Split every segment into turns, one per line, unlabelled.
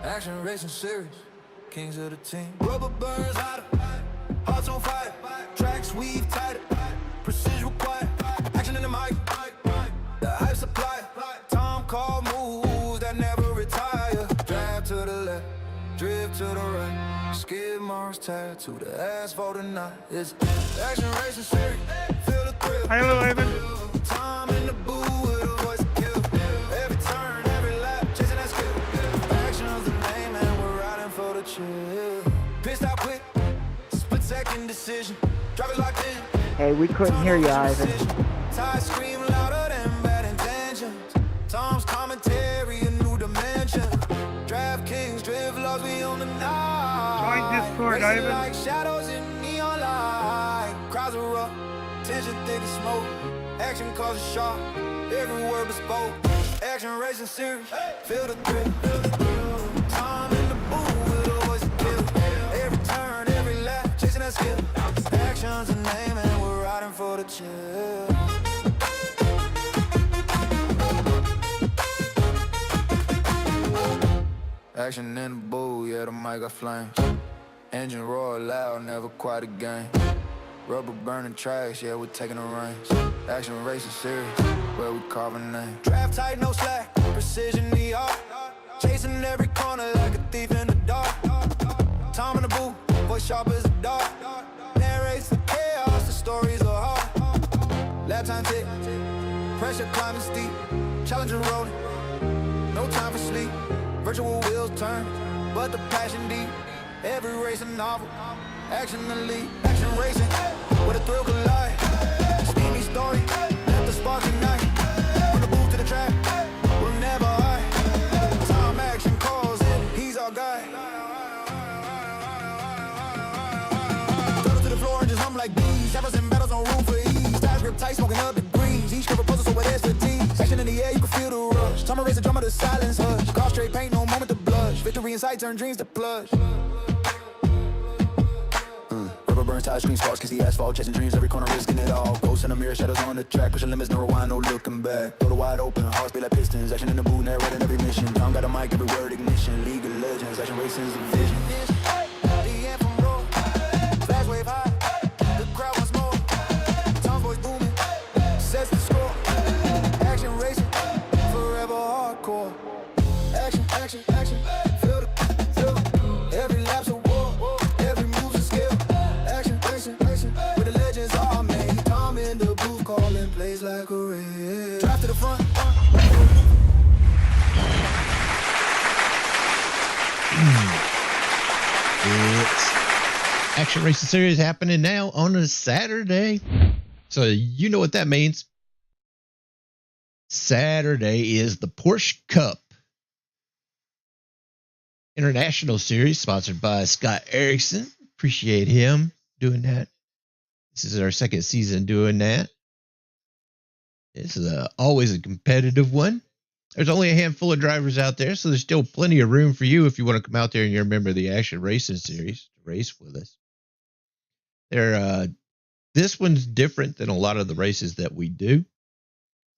Action racing series, kings of the team. Rubber burns hotter, hearts on fire. Tracks weave tighter, precision required. Action in the mic, the hype supply. Tom call moves that never retire. Drive to the left, drift to the right. Skid marks tied to the asphalt tonight. It's action racing series, feel the thrill.
Hello, Evan.
Tom in the booth with a voice to kill. Every turn, every lap, chasing that skill. Action's the name and we're riding for the chill. Pissed out quick, split second decision. Drive it locked in.
Hey, we couldn't hear you, Ivan.
Tires scream louder than bad intentions. Tom's commentary, a new dimension. DraftKings, drift laws, we on the night.
Join Discord,
Racing
Ivan.
like shadows in neon light. Crowds erupt, tension thick as smoke. Action causes shock, every word bespoke. Action racing series, feel the thrill. Time in the booth with a voice to kill. Every turn, every lap, chasing that skill. Action's a name and we're riding for the chill. Action in the booth, yeah, the mic got flames. Engine roar loud, never quite a game. Rubber burning tracks, yeah, we're taking the reins. Action racing series, where we carving names. Draft tight, no slack, precision the art. Chasing every corner like a thief in the dark. Tom in the booth, voice sharp as a dart. Narrates the chaos, the stories are hard. Lap time tick, pressure climbing steep. Challenger rolling, no time for sleep. Virtual wheels turn, but the passion deep. Every race a novel, action the lead. Action racing, where the thrill collide. Steamy story, let the spark ignite. From the booth to the track, we'll never hide. Time action calls it, he's our guy. Turtle to the floor and just hum like bees. Shadows and battles on room for ease. Ties grip tight, smoking up degrees. Each curve puzzle so it is fatigue. Action in the air, you can feel the rush. Time to race the drum of the silence hush. Cross straight paint, no moment to blush. Victory in sight, turn dreams to plush. Rubber burns, tires screen sparks, kiss the asphalt. Chasing dreams, every corner risking it all. Ghosts in the mirror, shadows on the track. Pushing limits, no rewind, no looking back. Throw the wide open, hearts beat like pistons. Action in the booth, narrating every mission. Tom got a mic, every word ignition. League of Legends, action racing's a vision. The anthem roar, flash wave high. The crowd wants more. Tom's voice booming, sets the score. Action racing, forever hardcore. Action, action, action, feel the thrill. Every lap's a war, every move's a skill. Action, racing, racing, where the legends are made. Tom in the booth calling plays like a race. Drive to the front.
It's Action Racing Series happening now on a Saturday. So you know what that means. Saturday is the Porsche Cup International Series, sponsored by Scott Erickson. Appreciate him doing that. This is our second season doing that. This is always a competitive one. There's only a handful of drivers out there, so there's still plenty of room for you if you want to come out there and you're a member of the Action Racing Series to race with us. This one's different than a lot of the races that we do.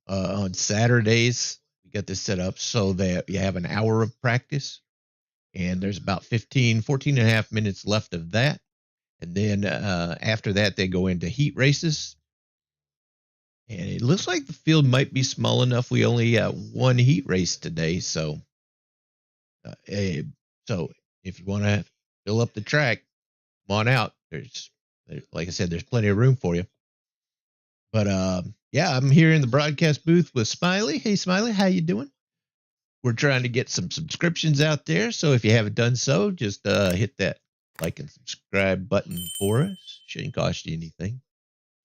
On Saturdays, we got this set up so that you have an hour of practice, and there's about 14 and a half minutes left of that. And then after that, they go into heat races. And it looks like the field might be small enough. We only got one heat race today. So if you want to fill up the track, come on out. Like I said, there's plenty of room for you. But yeah, I'm here in the broadcast booth with Smiley. Hey, Smiley, how you doing? We're trying to get some subscriptions out there. So if you haven't done so, just hit that like and subscribe button for us. Shouldn't cost you anything.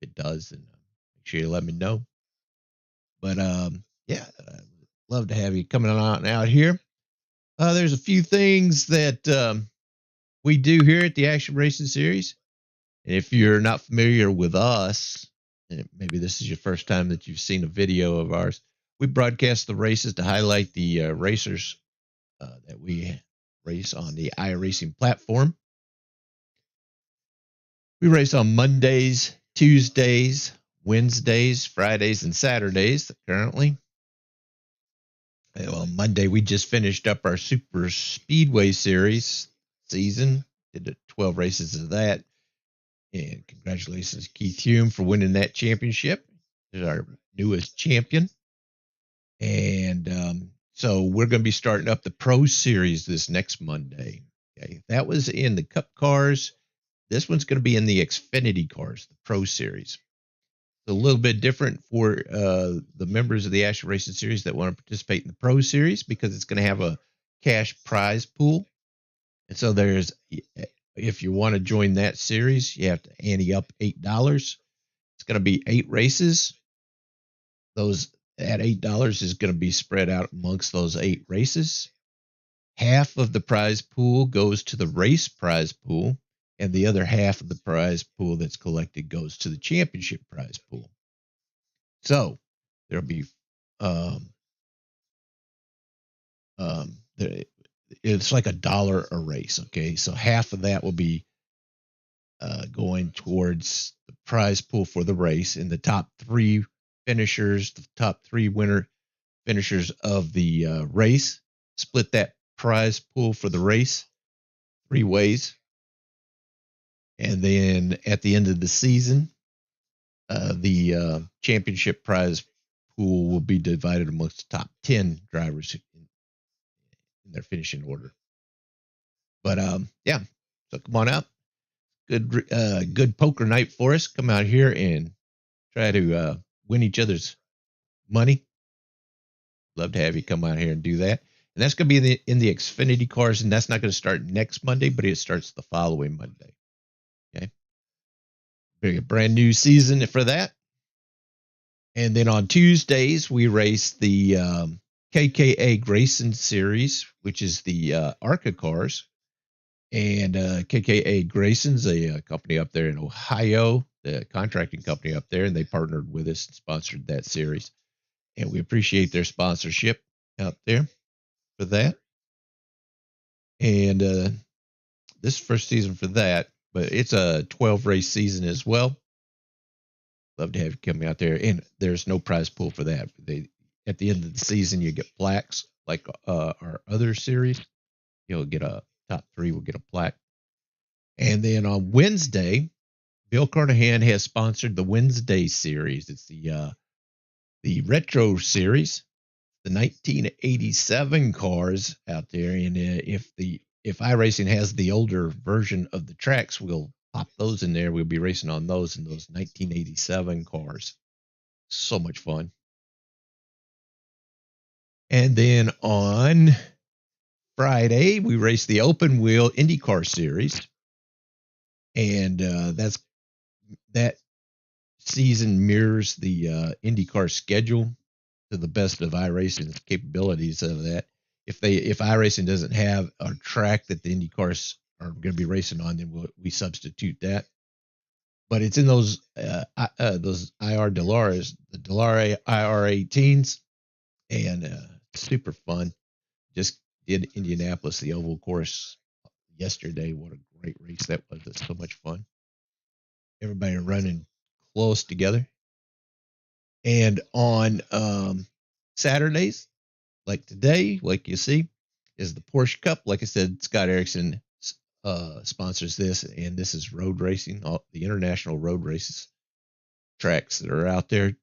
If it does, then make sure you let me know. But yeah, love to have you coming on out here. There's a few things that we do here at the Action Racing Series. And if you're not familiar with us, and maybe this is your first time that you've seen a video of ours, we broadcast the races to highlight the racers that we race on the iRacing platform. We race on Mondays, Tuesdays, Wednesdays, Fridays, and Saturdays currently. Well, Monday we just finished up our Super Speedway Series season. Did 12 races of that, and congratulations, Keith Hume, for winning that championship. He's our newest champion, and so we're going to be starting up the Pro Series this next Monday. Okay, that was in the Cup cars. This one's going to be in the Xfinity cars, the Pro Series. It's a little bit different for the members of the Action Racing Series that want to participate in the Pro Series, because it's going to have a cash prize pool. And so if you want to join that series, you have to ante up $8. It's going to be 8 races. Those at $8 is going to be spread out amongst those 8 races. Half of the prize pool goes to the race prize pool, and the other half of the prize pool that's collected goes to the championship prize pool. So there'll be it's like $1 a race. Okay, so half of that will be going towards the prize pool for the race, and the top 3 finishers, the top 3 winner finishers of the race, split that prize pool for the race 3 ways. And then at the end of the season, the championship prize pool will be divided amongst the top 10 drivers in their finishing order. But yeah, so come on out. Good poker night for us. Come out here and try to win each other's money. Love to have you come out here and do that. And that's going to be in the Xfinity cars, and that's not going to start next Monday, but it starts the following Monday. Okay, a brand new season for that. And then on Tuesdays we race the KKA Grayson Series, which is the ARCA cars. And KKA Grayson's a company up there in Ohio, the contracting company up there, and they partnered with us and sponsored that series. And we appreciate their sponsorship out there for that. And this first season for that, but it's a 12 race season as well. Love to have you come out there. And there's no prize pool for that. At the end of the season, you get plaques like our other series. You'll get a top 3 will get a plaque. And then on Wednesday, Bill Carnahan has sponsored the Wednesday series. It's the retro series, the 1987 cars out there. And if iRacing has the older version of the tracks, we'll pop those in there. We'll be racing on those 1987 cars. So much fun. And then on Friday, we race the open wheel IndyCar series. And that season mirrors the IndyCar schedule to the best of iRacing's capabilities of that. If iRacing doesn't have a track that the IndyCars are going to be racing on, then we substitute that. But it's in those IR Delares, the Delare IR18s, and super fun. Just did Indianapolis, the oval course, yesterday. What a great race that was. It's so much fun. Everybody running close together. And on Saturdays, like today, like you see, is the Porsche Cup. Like I said, Scott Erickson sponsors this, and this is road racing, the international road races tracks that are out there.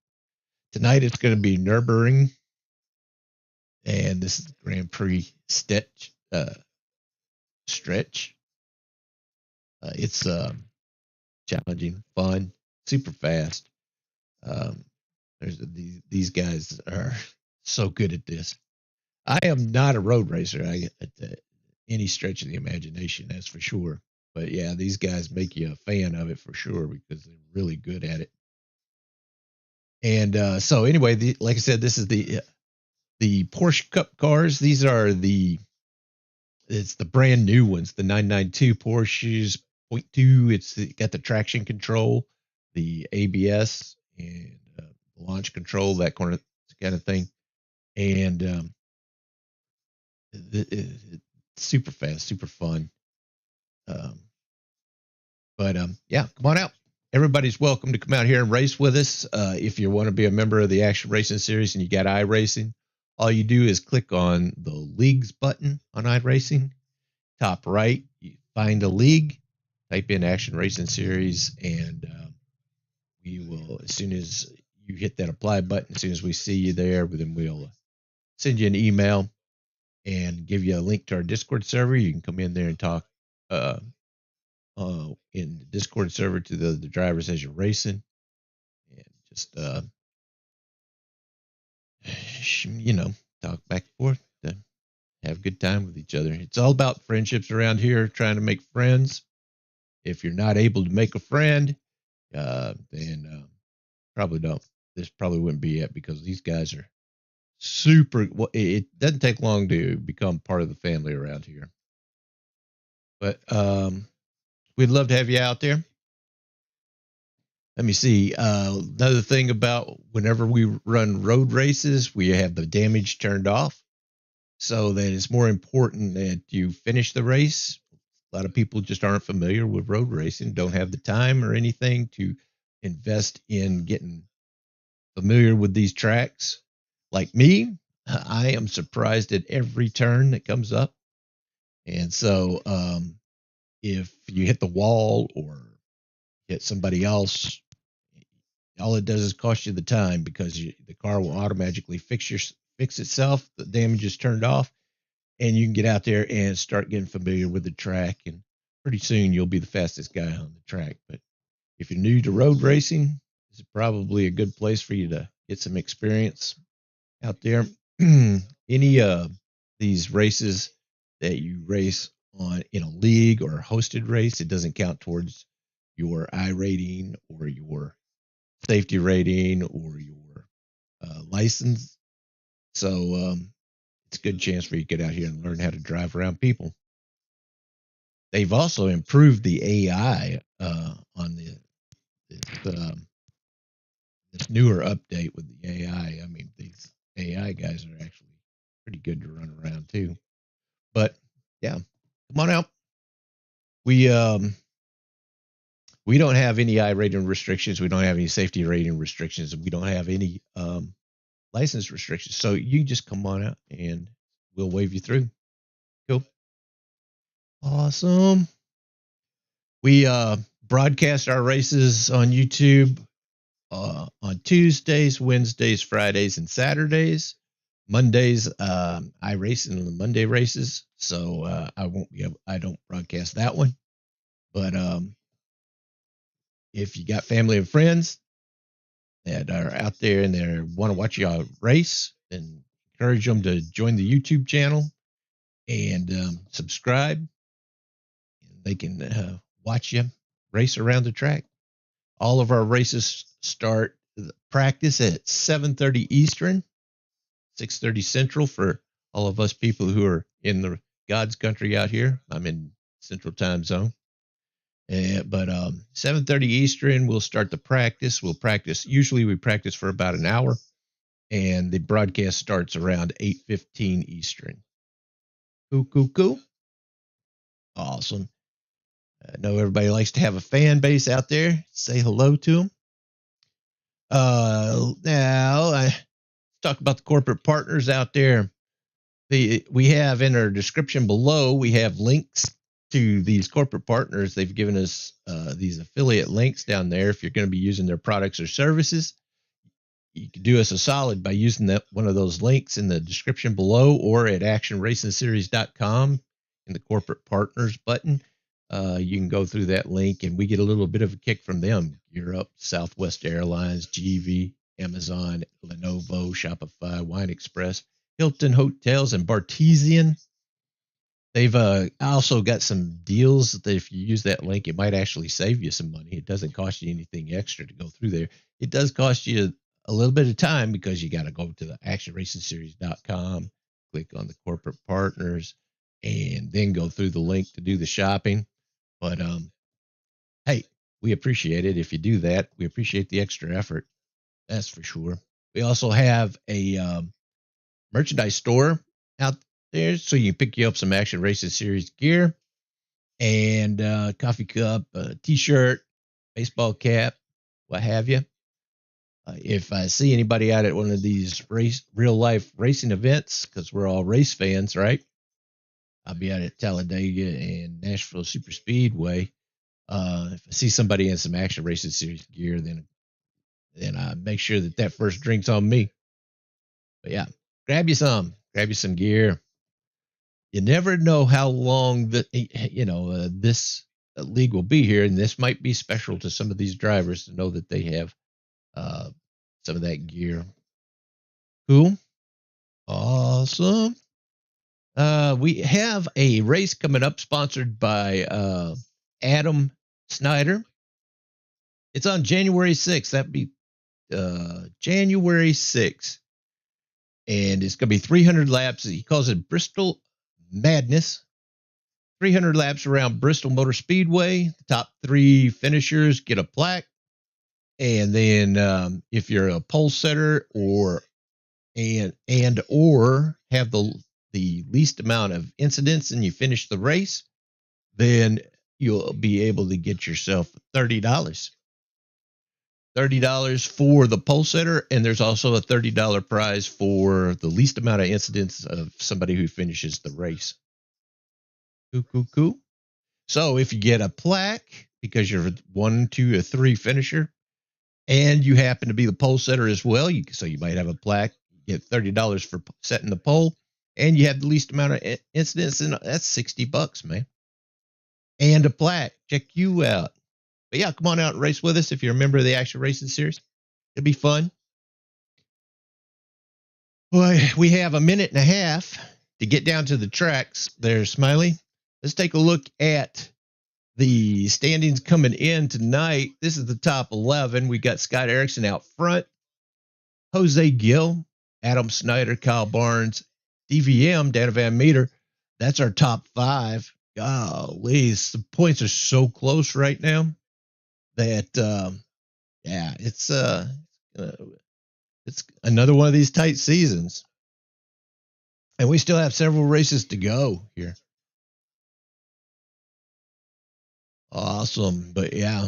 Tonight it's going to be Nurburgring, and this is the Grand-Prix-Strecke. It's challenging, fun, super fast. These guys are so good at this. I am not a road racer at any stretch of the imagination, that's for sure. But yeah, these guys make you a fan of it for sure, because they're really good at it. And so anyway, like I said, this is the Porsche Cup cars. These are it's the brand new ones, the 992 Porsches 0.2. It's got the traction control, the ABS, and launch control, that kind of thing. And it's super fast, super fun. But yeah, come on out. Everybody's welcome to come out here and race with us. If you want to be a member of the Action Racing Series and you got iRacing, all you do is click on the leagues button on iRacing. Top right, you find a league, type in Action Racing Series, and we will, as soon as you hit that apply button, as soon as we see you there, then we'll send you an email and give you a link to our Discord server. You can come in there and talk in the Discord server to the drivers as you're racing, and just talk back and forth, have a good time with each other. It's all about friendships around here, trying to make friends. If you're not able to make a friend, then probably don't. This probably wouldn't be it, because these guys are super. Well, it doesn't take long to become part of the family around here. But we'd love to have you out there. Let me see. Another thing about whenever we run road races, we have the damage turned off, so that it's more important that you finish the race. A lot of people just aren't familiar with road racing, don't have the time or anything to invest in getting familiar with these tracks. Like me, I am surprised at every turn that comes up. And so if you hit the wall or hit somebody else, all it does is cost you the time, because the car will automatically fix itself. The damage is turned off, and you can get out there and start getting familiar with the track, and pretty soon you'll be the fastest guy on the track. But if you're new to road racing, this is probably a good place for you to get some experience out there. Any of these races that you race on in a league or a hosted race, it doesn't count towards your I rating or your safety rating or your license. So it's a good chance for you to get out here and learn how to drive around people. They've also improved the AI on this newer update with the AI. I mean, these AI guys are actually pretty good to run around too. But yeah, come on out. We don't have any I rating restrictions. We don't have any safety rating restrictions. We don't have any license restrictions. So you just come on out and we'll wave you through. Cool. Awesome. We broadcast our races on YouTube on Tuesdays, Wednesdays, Fridays, and Saturdays. Mondays, I race in the Monday races, so I don't broadcast that one. But if you got family and friends that are out there and they want to watch you race, then encourage them to join the YouTube channel and subscribe. They can watch you race around the track. All of our races start practice at 7:30 Eastern, 6:30 Central for all of us people who are in the God's country out here. I'm in Central Time Zone. But 7:30 Eastern, we'll start the practice. We'll practice. Usually we practice for about an hour, and the broadcast starts around 8:15 Eastern. Cool. Awesome. I know everybody likes to have a fan base out there. Say hello to them. Now, let's talk about the corporate partners out there. We have in our description below, we have links to these corporate partners. They've given us these affiliate links down there. If you're going to be using their products or services, you can do us a solid by using one of those links in the description below or at actionracingseries.com in the corporate partners button. You can go through that link, and we get a little bit of a kick from them. Europe, Southwest Airlines, GV, Amazon, Lenovo, Shopify, Wine Express, Hilton Hotels, and Bartesian. They've also got some deals that if you use that link, it might actually save you some money. It doesn't cost you anything extra to go through there. It does cost you a little bit of time, because you got to go to the actionracingseries.com, click on the corporate partners, and then go through the link to do the shopping. But hey, we appreciate it if you do that. We appreciate the extra effort. That's for sure. We also have a merchandise store out there, so you can pick you up some Action Racing Series gear and coffee cup, t-shirt, baseball cap, what have you. If I see anybody out at one of these real life racing events, because we're all race fans, right? I'll be out at Talladega and Nashville Super Speedway. If I see somebody in some Action Racing Series gear, then I make sure that first drink's on me. But yeah, grab you some gear. You never know how long this league will be here, and this might be special to some of these drivers to know that they have some of that gear. Cool, awesome. We have a race coming up sponsored by Adam Snyder. It's on January 6th. That'd be January 6th. And it's going to be 300 laps. He calls it Bristol Madness. 300 laps around Bristol Motor Speedway. The top 3 finishers get a plaque. And then if you're a pole setter or have the least amount of incidents and you finish the race, then you'll be able to get yourself $30. $30 for the pole setter, and there's also a $30 prize for the least amount of incidents of somebody who finishes the race. Cool. So if you get a plaque because you're 1, 2, or 3 finisher, and you happen to be the pole setter as well, so you might have a plaque, you get $30 for setting the pole, and you have the least amount of incidents, and that's $60, man. And a plaque. Check you out. But yeah, come on out and race with us if you're a member of the Action Racing Series. It'll be fun. Boy, we have a minute and a half to get down to the tracks there, Smiley. Let's take a look at the standings coming in tonight. This is the top 11. We got Scott Erickson out front, Jose Gill, Adam Snyder, Kyle Barnes, DVM, Dana Van Meter. That's our top 5. Golly, the points are so close right now that it's another one of these tight seasons, and we still have several races to go here. Awesome. But yeah,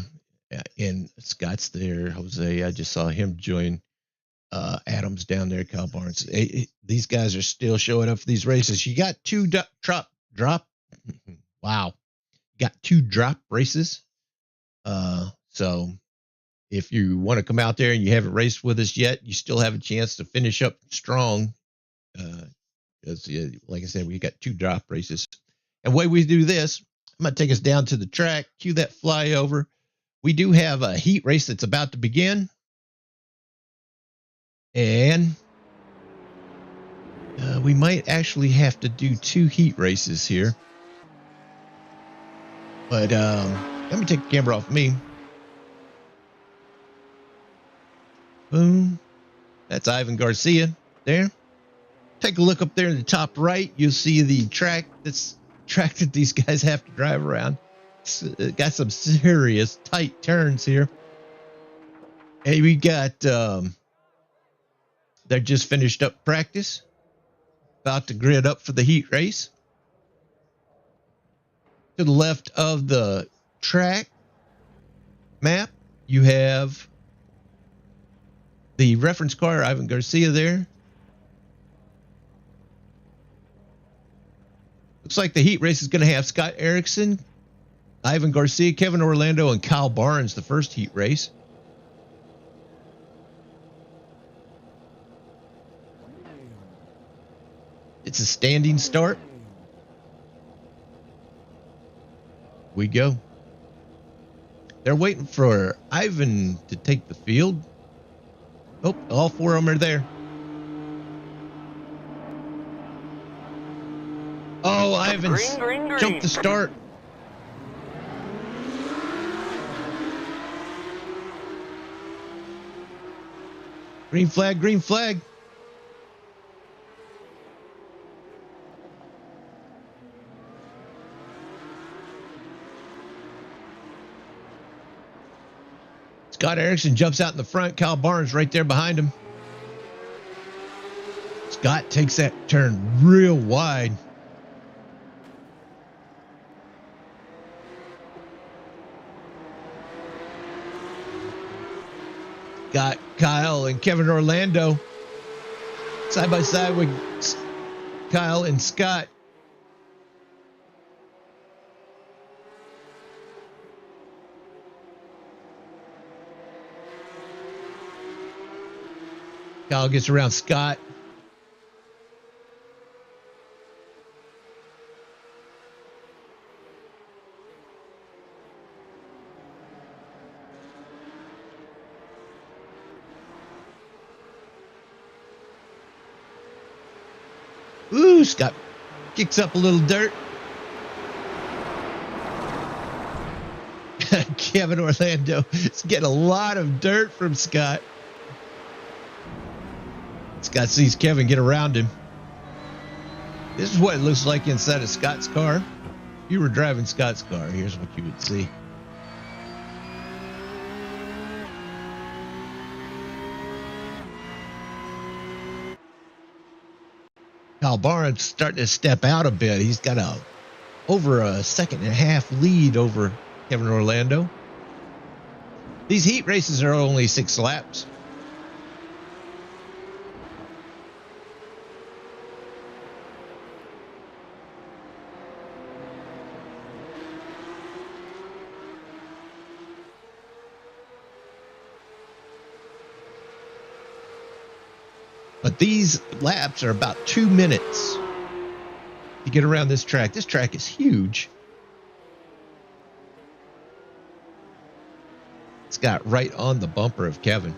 and Scott's there. Jose, I just saw him join Adams down there, Kyle Barnes. These guys are still showing up for these races. You got 2 drop. Wow. You got 2 drop races. So if you want to come out there and you haven't raced with us yet, you still have a chance to finish up strong. Because like I said, we got 2 drop races. And the way we do this, I'm going to take us down to the track, cue that flyover. We do have a heat race that's about to begin. And we might actually have to do 2 heat races here. But let me take the camera off me. Boom. That's Ivan Garcia there. Take a look up there in the top right. You'll see the track that these guys have to drive around. It's got some serious tight turns here. And we got, they just finished up practice. About to grid up for the heat race. To the left of the track map, you have the reference car, Ivan Garcia there. Looks like the heat race is going to have Scott Erickson, Ivan Garcia, Kevin Orlando, and Kyle Barnes, the first heat race. It's a standing start. We go. They're waiting for Ivan to take the field. Oh, all 4 of them are there. Oh, Ivan's jumped the start. Green flag, green flag. Scott Erickson jumps out in the front. Kyle Barnes right there behind him. Scott takes that turn real wide. Got Kyle and Kevin Orlando side by side with Kyle and Scott. Kyle gets around Scott. Ooh, Scott kicks up a little dirt. Kevin Orlando is getting a lot of dirt from Scott. Scott sees Kevin get around him. This is what it looks like inside of Scott's car. If you were driving Scott's car, here's what you would see. Kyle Barnes starting to step out a bit. He's got over a second and a half lead over Kevin Orlando. These heat races are only 6 laps. But these laps are about 2 minutes to get around this track. This track is huge. It's got right on the bumper of Kevin.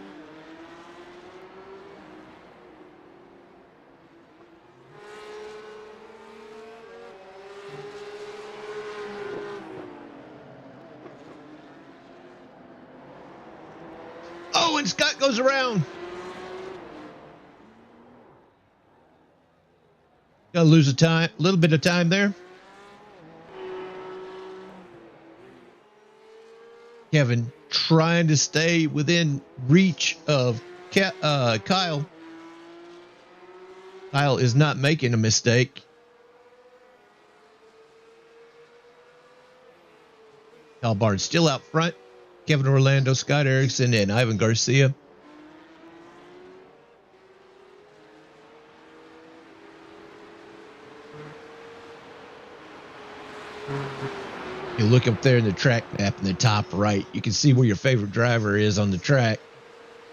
Oh, and Scott goes around. Gonna lose a little bit of time there. Kevin trying to stay within reach of Kyle. Kyle is not making a mistake. Kyle Barnes still out front. Kevin Orlando, Scott Erickson, and Ivan Garcia. You look up there in the track map in the top right, you can see where your favorite driver is on the track.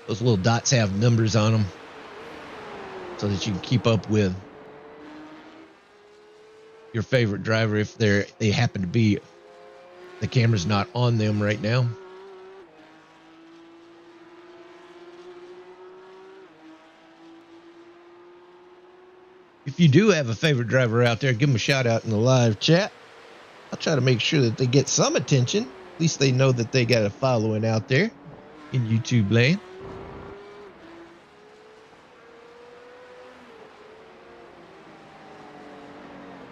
Those little dots have numbers on them so that you can keep up with your favorite driver if they happen to be, the camera's not on them right now. If you do have a favorite driver out there, give them a shout out in the live chat. I'll try to make sure that they get some attention. At least they know that they got a following out there in YouTube land.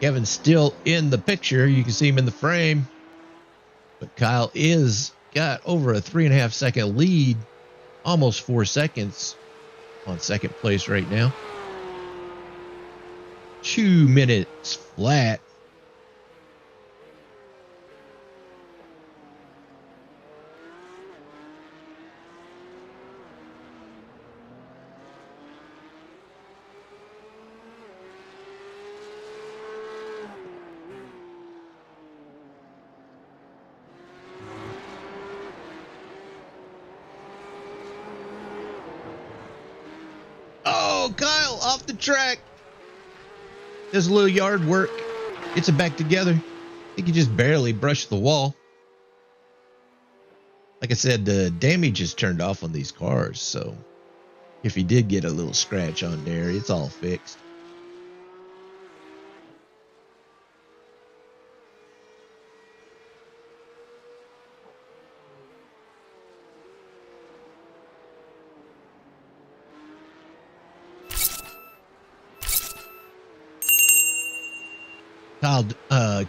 Kevin's still in the picture. You can see him in the frame. But Kyle is got over a 3.5 second lead. Almost 4 seconds on second place right now. 2 minutes flat. Oh, Kyle off the track. There's a little yard work. Gets it back together. I think he just barely brushed the wall. Like I said, the damage is turned off on these cars, so if he did get a little scratch on there, it's all fixed.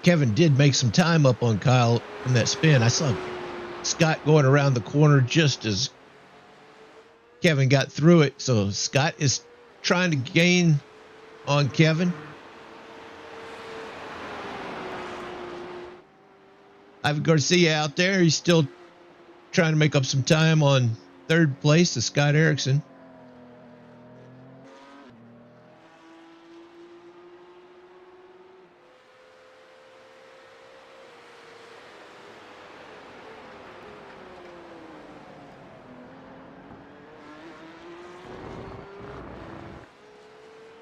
Kevin did make some time up on Kyle in that spin. I saw Scott going around the corner just as Kevin got through it. So Scott is trying to gain on Kevin. Ivan Garcia out there. He's still trying to make up some time on third place to Scott Erickson.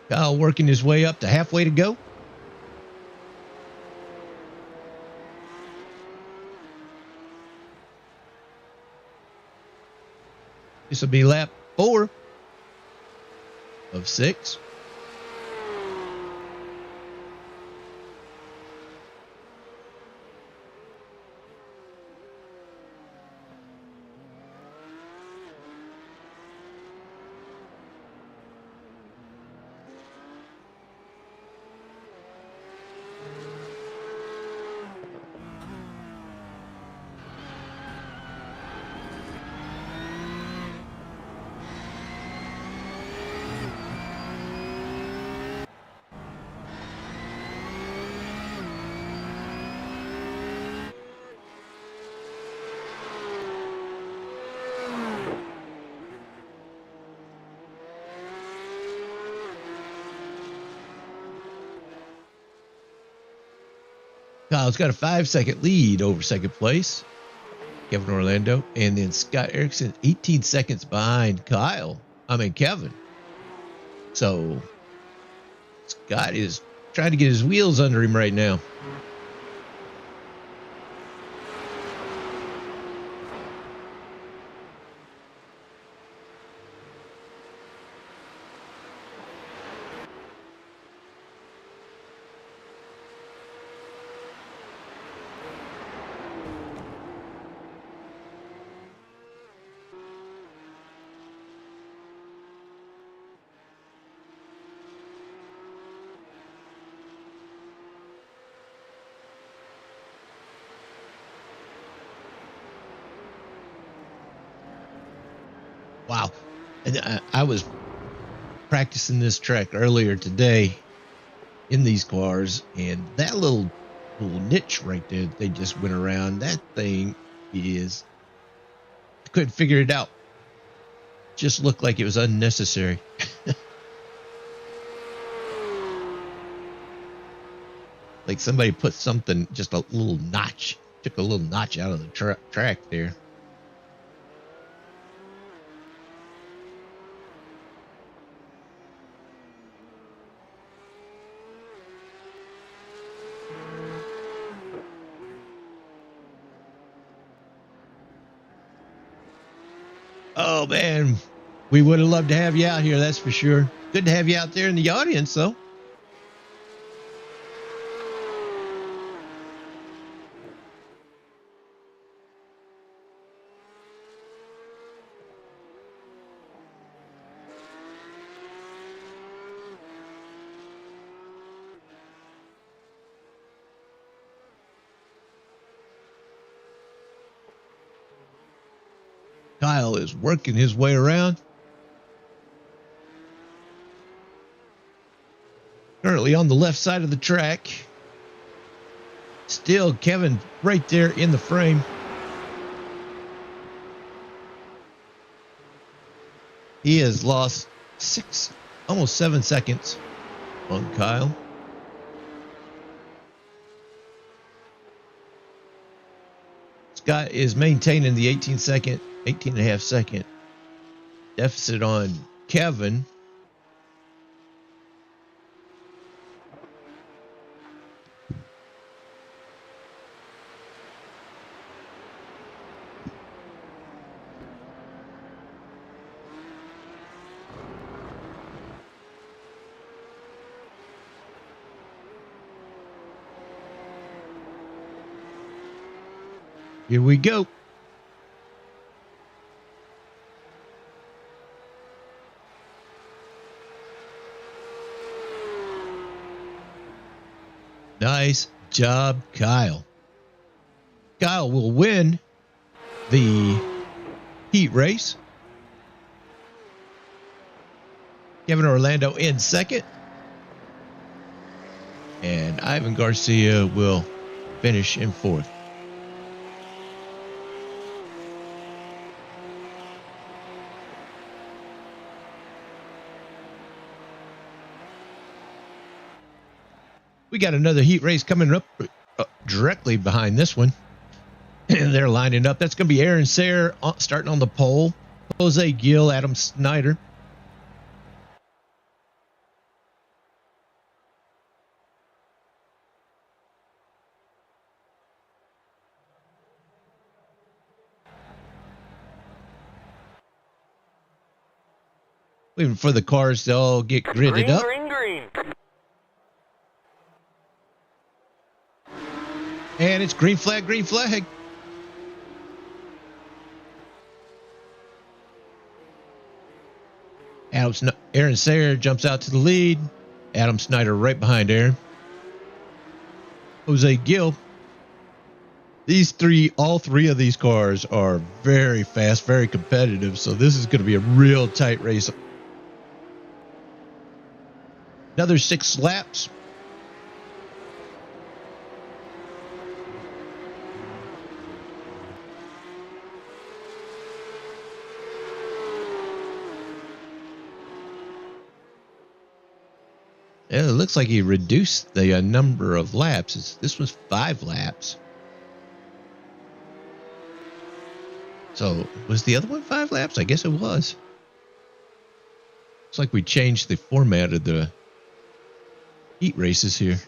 Kyle working his way up to halfway to go. This will be lap 4 of 6. Kyle's got a 5-second lead over second place, Kevin Orlando, and then Scott Erickson 18 seconds behind Kevin. So Scott is trying to get his wheels under him right now. Wow. And I was practicing this track earlier today in these cars, and that little niche right there that they just went around, that thing is, I couldn't figure it out. Just looked like it was unnecessary. Like somebody put something, just a little notch, took a little notch out of the track there. Oh, man, we would have loved to have you out here, that's for sure. Good to have you out there in the audience, though. Kyle is working his way around. Currently on the left side of the track. Still Kevin right there in the frame. He has lost almost 7 seconds on Kyle. Scott is maintaining the 18 and a half second deficit on Kevin. Here we go. Nice job, Kyle. Kyle will win the heat race. Kevin Orlando in second. And Ivan Garcia will finish in fourth. We got another heat race coming up directly behind this one. And they're lining up. That's going to be Aaron Sayre starting on the pole. Jose Gill, Adam Snyder. Waiting for the cars to all get gridded up.
Green.
And it's green flag, green flag. Aaron Sayre jumps out to the lead. Adam Snyder right behind Aaron. Jose Gill. All three of these cars are very fast, very competitive. So this is going to be a real tight race. Another 6 laps. Yeah, it looks like he reduced the number of laps. This was 5 laps. So was the other one 5 laps? I guess it was. Looks like we changed the format of the heat races here.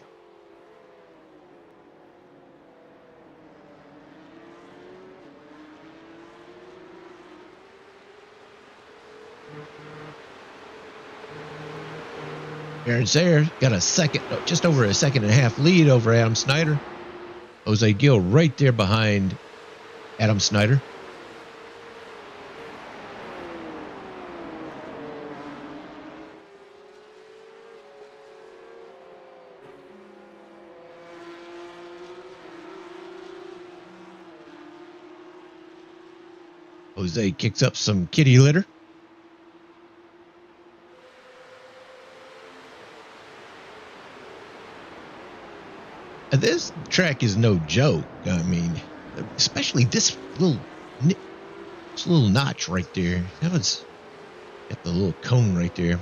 Aaron Sayre got just over a second and a half lead over Adam Snyder. Jose Gill right there behind Adam Snyder. Jose kicks up some kitty litter. This track is no joke. I mean, especially this little notch right there. That was got the little cone right there,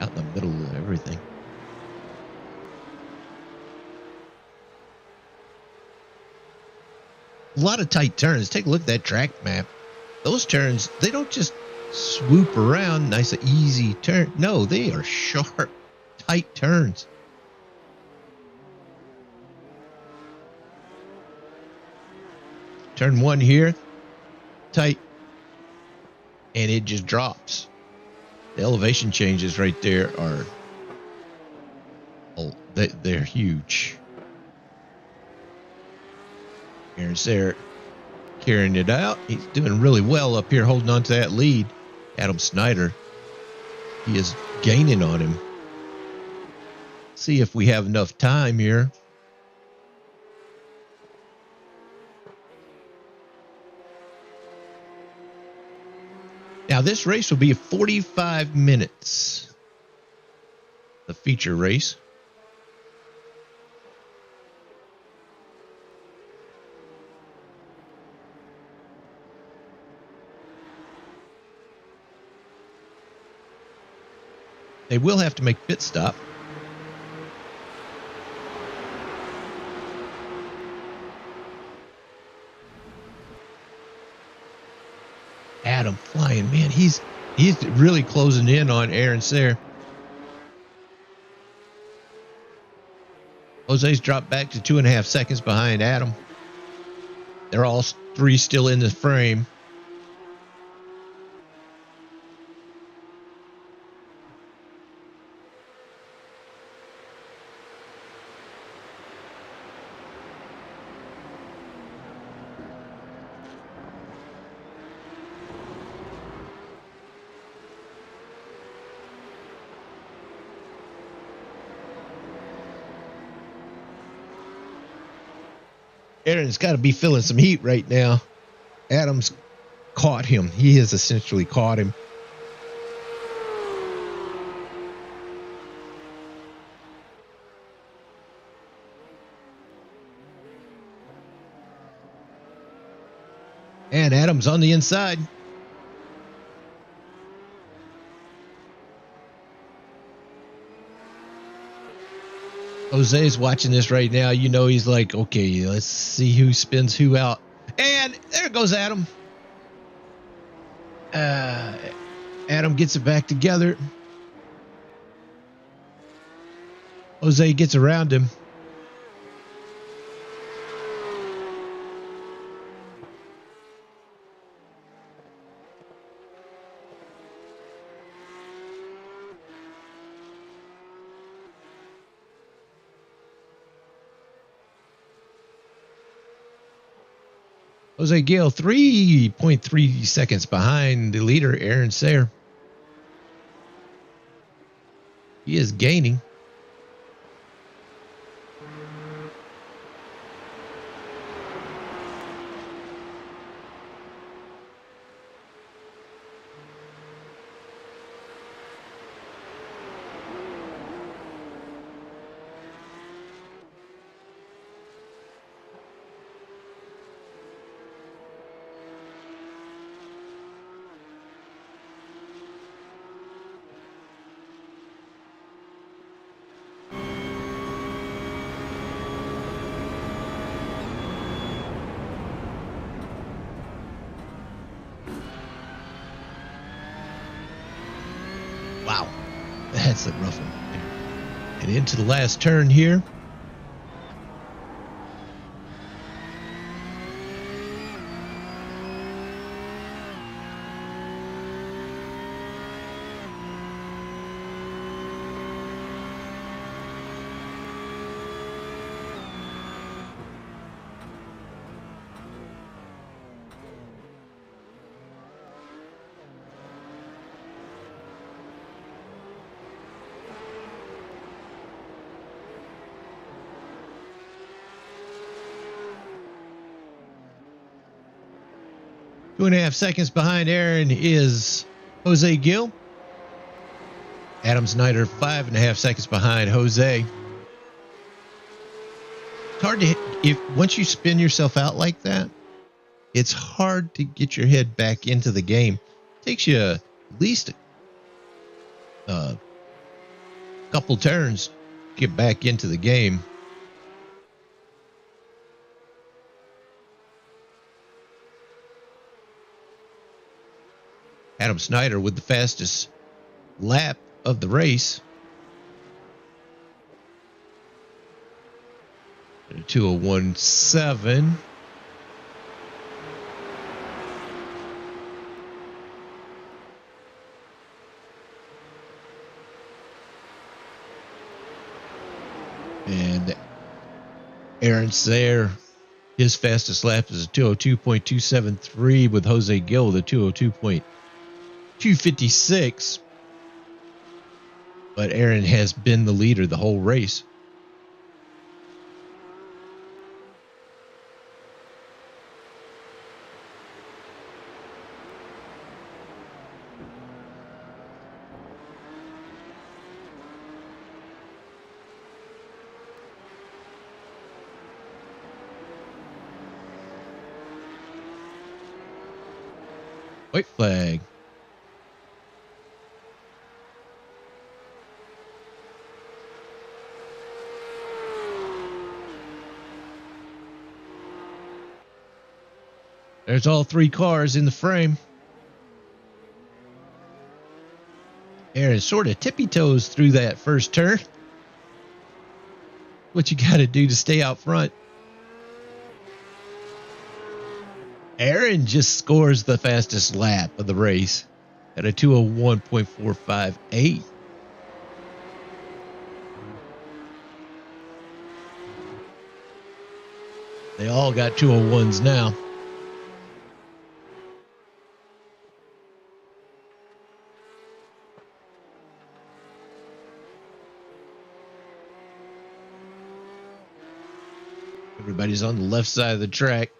out in the middle of everything. A lot of tight turns. Take a look at that track map. Those turns, they don't just swoop around, nice easy turn. No, they are sharp, tight turns. Turn 1 here, tight, and it just drops. The elevation changes right there are, they're huge. Aaron Sayre carrying it out. He's doing really well up here, holding on to that lead. Adam Snyder, he is gaining on him. See if we have enough time here. Now, this race will be 45 minutes. The feature race. They will have to make pit stop. Adam flying, man. He's really closing in on Aaron Sayre. Jose's dropped back to 2.5 seconds behind Adam. They're all 3 still in the frame. Aaron's got to be feeling some heat right now. Adam's caught him. He has essentially caught him. And Adam's on the inside. Jose's watching this right now. You know, he's like, okay, let's see who spins who out. And there goes Adam. Adam gets it back together. Jose gets around him. Jose Gale 3.3 seconds behind the leader, Aaron Sayre. He is gaining. Wow, that's a rough one. And into the last turn here. Two and a half seconds behind Aaron is Jose Gill. Adam Snyder, 5.5 seconds behind Jose. It's hard to, once you spin yourself out like that, it's hard to get your head back into the game. It takes you at least a couple turns to get back into the game. Adam Snyder with the fastest lap of the race. 2:01.7. And Aaron Sayre, his fastest lap is a 2:02.273 with Jose Gill with a 2:02.256. But Aaron has been the leader the whole race. White flag. There's all three cars in the frame. Aaron sort of tippy-toes through that first turn. What you got to do to stay out front. Aaron just scores the fastest lap of the race at a 2:01.458. They all got 2:01s now. Everybody's on the left side of the track.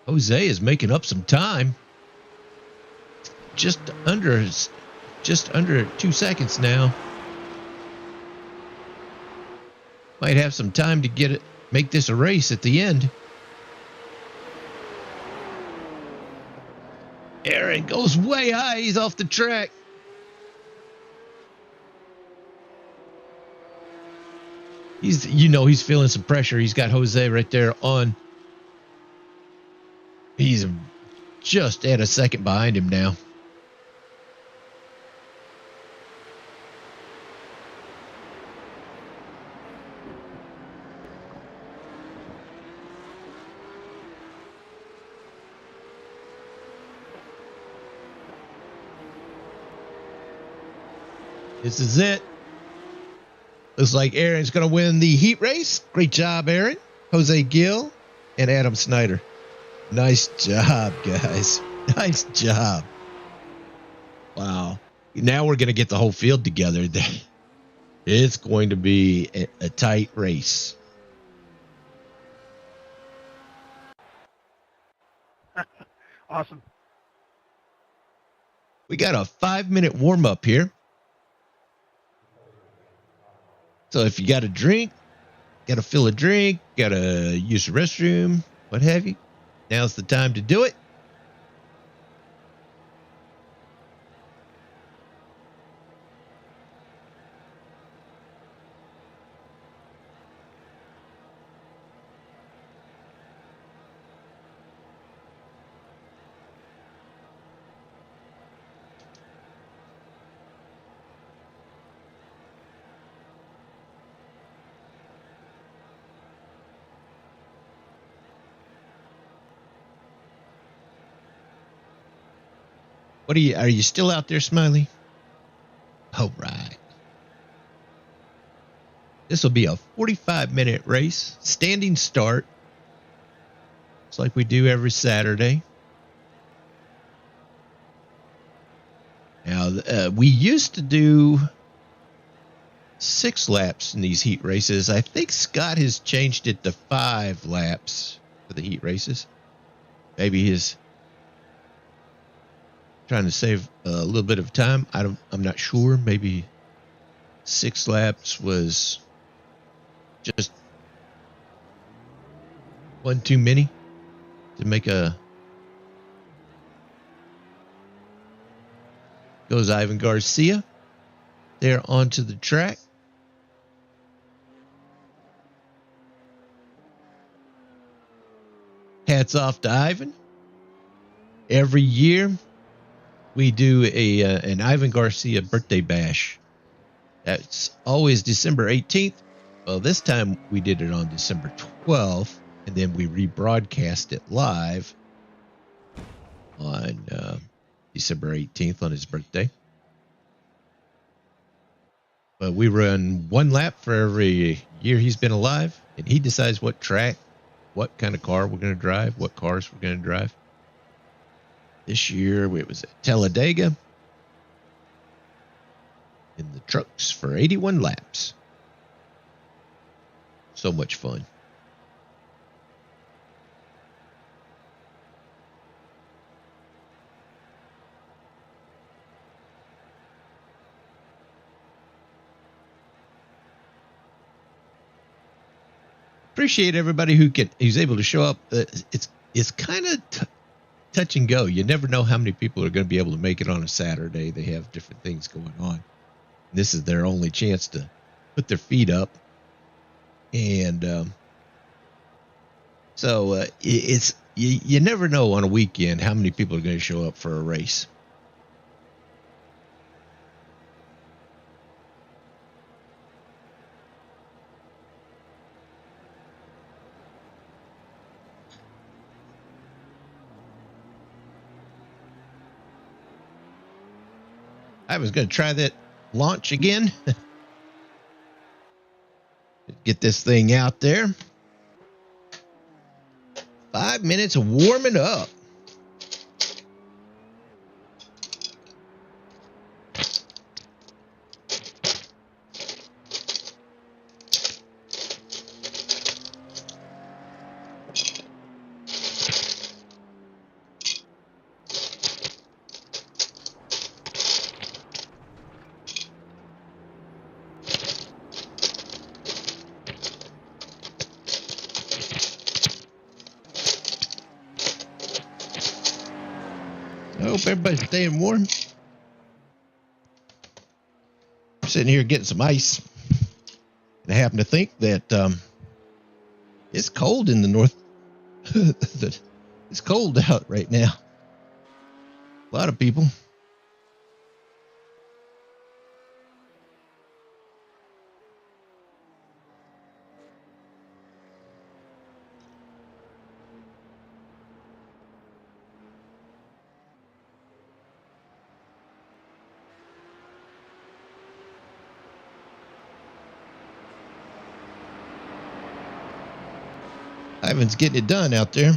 Jose is making up some time. Just under 2 seconds now. Might have some time to make this a race at the end. Aaron goes way high. He's off the track. He's feeling some pressure. He's got Jose right there on. He's just at a second behind him now. This is it. Looks like Aaron's going to win the heat race. Great job, Aaron. Jose Gill and Adam Snyder. Nice job, guys. Nice job. Wow. Now we're going to get the whole field together. It's going to be a tight race.
Awesome.
We got a 5-minute warm-up here. So if you got a drink, got to fill a drink, got to use the restroom, what have you, now's the time to do it. Are you still out there, Smiley? All right. This will be a 45-minute race, standing start. It's like we do every Saturday. Now, we used to do 6 laps in these heat races. I think Scott has changed it to 5 laps for the heat races. Maybe he's trying to save a little bit of time. I'm not sure. Maybe 6 laps was just one too many to make a. Goes Ivan Garcia there onto the track. Hats off to Ivan. Every year we do an Ivan Garcia birthday bash. That's always December 18th. Well, this time we did it on December 12th, and then we rebroadcast it live on December 18th on his birthday. But we run 1 lap for every year he's been alive, and he decides what track, what kind of car we're going to drive, what cars we're going to drive. This year it was at Talladega in the trucks for 81 laps. So much fun. Appreciate everybody who's able to show up. It's kind of touch and go. You never know how many people are going to be able to make it on a Saturday. They have different things going on. This is their only chance to put their feet up. And so it's you never know on a weekend how many people are going to show up for a race. I was going to try that launch again. Get this thing out there. 5 minutes of warming up. I hope everybody's staying warm. I'm sitting here getting some ice. And I happen to think that it's cold in the north. It's cold out right now. A lot of people. Ivan's getting it done out there.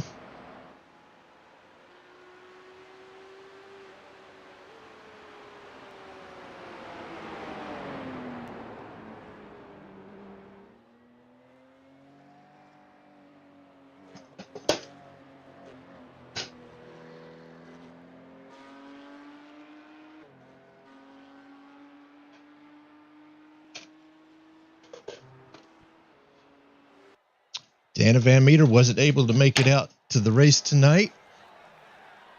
Dana Van Meter wasn't able to make it out to the race tonight.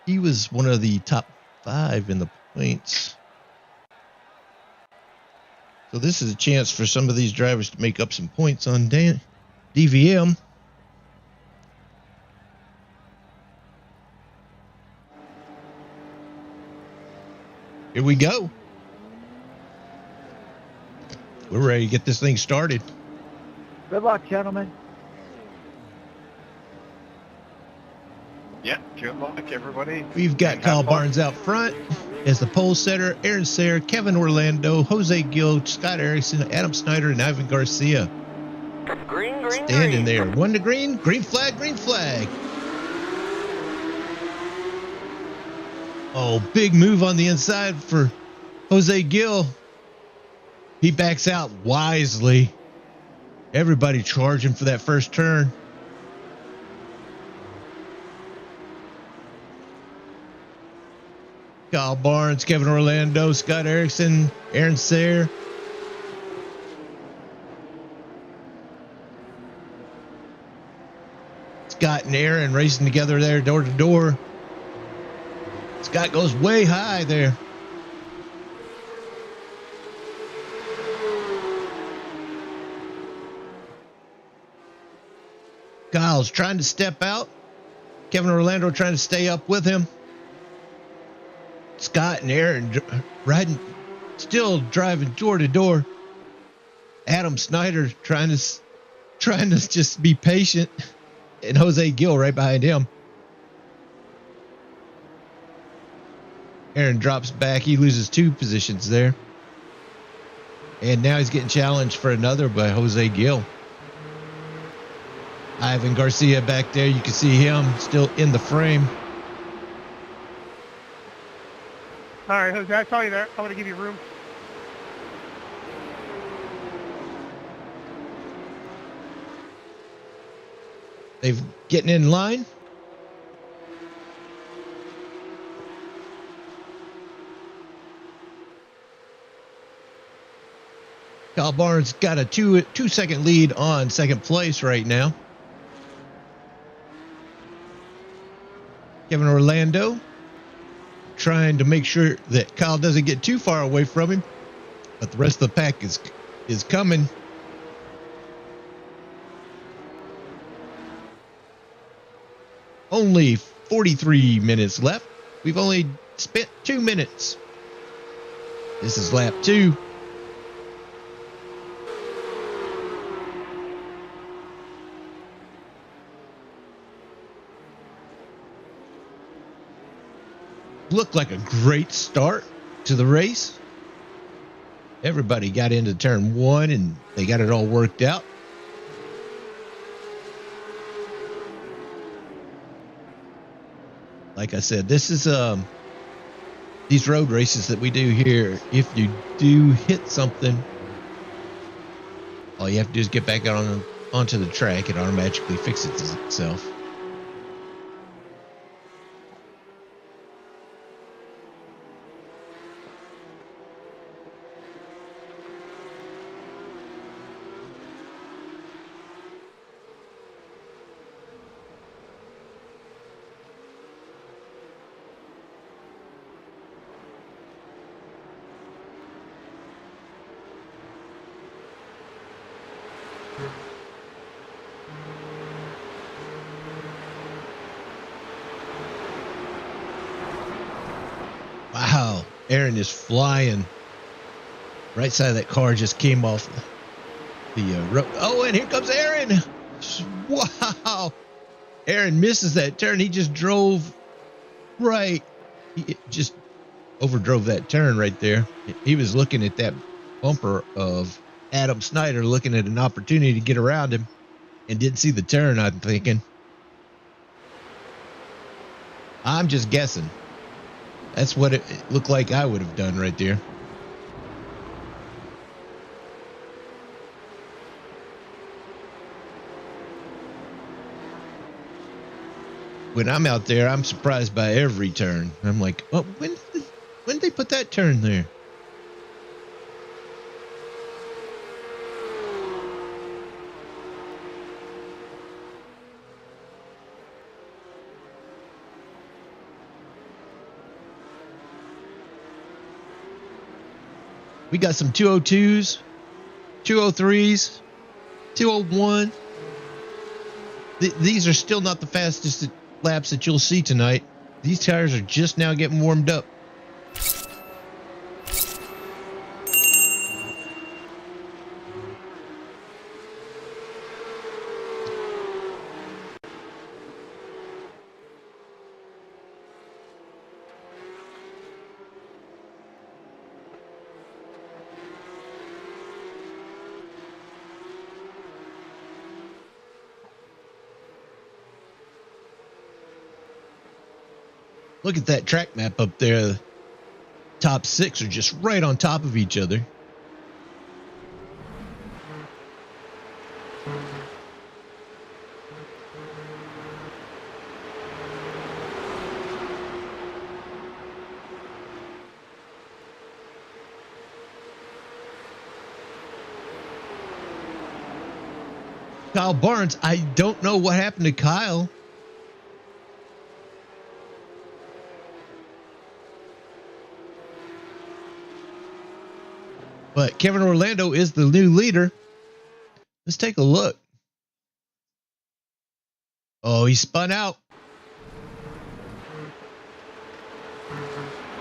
He was one of the top 5 in the points. So this is a chance for some of these drivers to make up some points on DVM. Here we go. We're ready to get this thing started.
Good luck, gentlemen.
Yeah, good luck, everybody.
We've got Kyle Barnes out front as the pole setter, Aaron Sayre, Kevin Orlando, Jose Gill, Scott Erickson, Adam Snyder, and Ivan Garcia.
Green,
standing there. 1 to green, green flag, green flag. Oh, big move on the inside for Jose Gill. He backs out wisely. Everybody charging for that first turn. Kyle Barnes, Kevin Orlando, Scott Erickson, Aaron Sayre. Scott and Aaron racing together there, door to door. Scott goes way high there. Kyle's trying to step out. Kevin Orlando trying to stay up with him. Scott and Aaron riding, still driving door to door. Adam Snyder trying to just be patient, and Jose Gill right behind him. Aaron drops back. He loses 2 positions there. And now he's getting challenged for another by Jose Gill. Ivan Garcia back there. You can see him still in the frame.
All right, Jose, I saw you there. I want to give you room.
They've getting in line. Kyle Barnes got a 2-second lead on second place right now. Kevin Orlando trying to make sure that Kyle doesn't get too far away from him, but the rest of the pack is coming. Only 43 minutes left. We've only spent 2 minutes. This is lap 2. Looked like a great start to the race. Everybody got into turn 1 and they got it all worked out. Like I said, this is these road races that we do here. If you do hit something, all you have to do is get back onto the track. It automatically fixes itself. Aaron is flying. Right side of that car just came off the road. Oh, and here comes Aaron. Wow. Aaron misses that turn. He just drove right. He just overdrove that turn right there. He was looking at that bumper of Adam Snyder, looking at an opportunity to get around him, and didn't see the turn, I'm thinking. I'm just guessing. That's what it looked like I would have done right there. When I'm out there, I'm surprised by every turn. I'm like, oh, when did they put that turn there? We got some 202s, 203s, 201. These are still not the fastest laps that you'll see tonight. These tires are just now getting warmed up. Look at that track map up there. Top six are just right on top of each other. Kyle Barnes, I don't know what happened to Kyle. But Kevin Orlando is the new leader. Let's take a look. Oh, he spun out.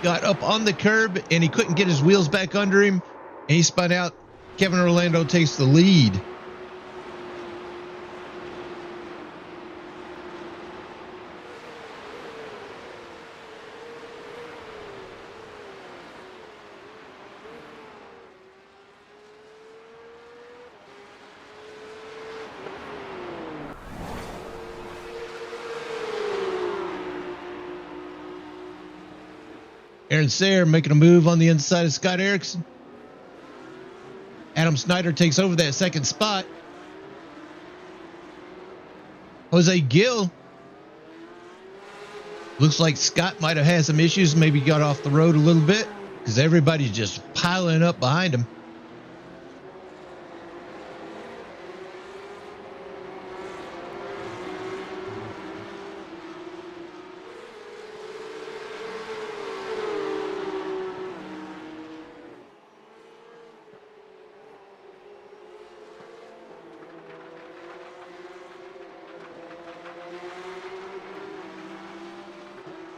Got up on the curb and he couldn't get his wheels back under him. And he spun out. Kevin Orlando takes the lead. Aaron Sayre making a move on the inside of Scott Erickson. Adam Snyder takes over that second spot. Jose Gill. Looks like Scott might have had some issues, maybe got off the road a little bit because everybody's just piling up behind him.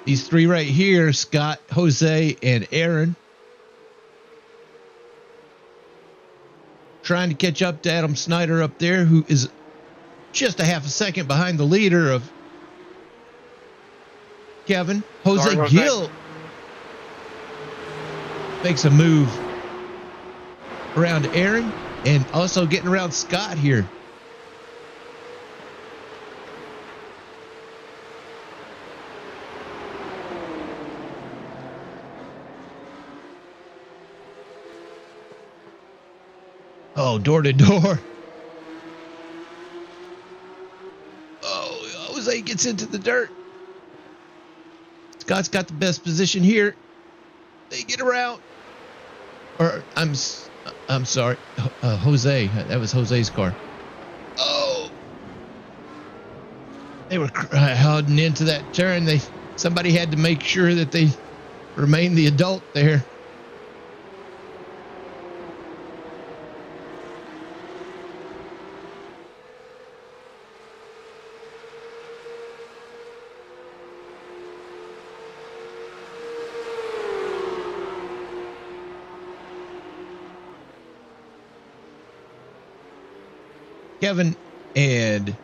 These three right here, Scott, Jose, and Aaron, trying to catch up to Adam Snyder up there, who is just a half a second behind the leader of Kevin. Jose Gill makes a move around Aaron and also getting around Scott here. Oh, door to door. Oh, Jose gets into the dirt. Scott's got the best position here. They get around. Or I'm sorry, Jose. That was Jose's car. Oh, they were crowding into that turn. Somebody had to make sure that they remained the adult there. Kevin and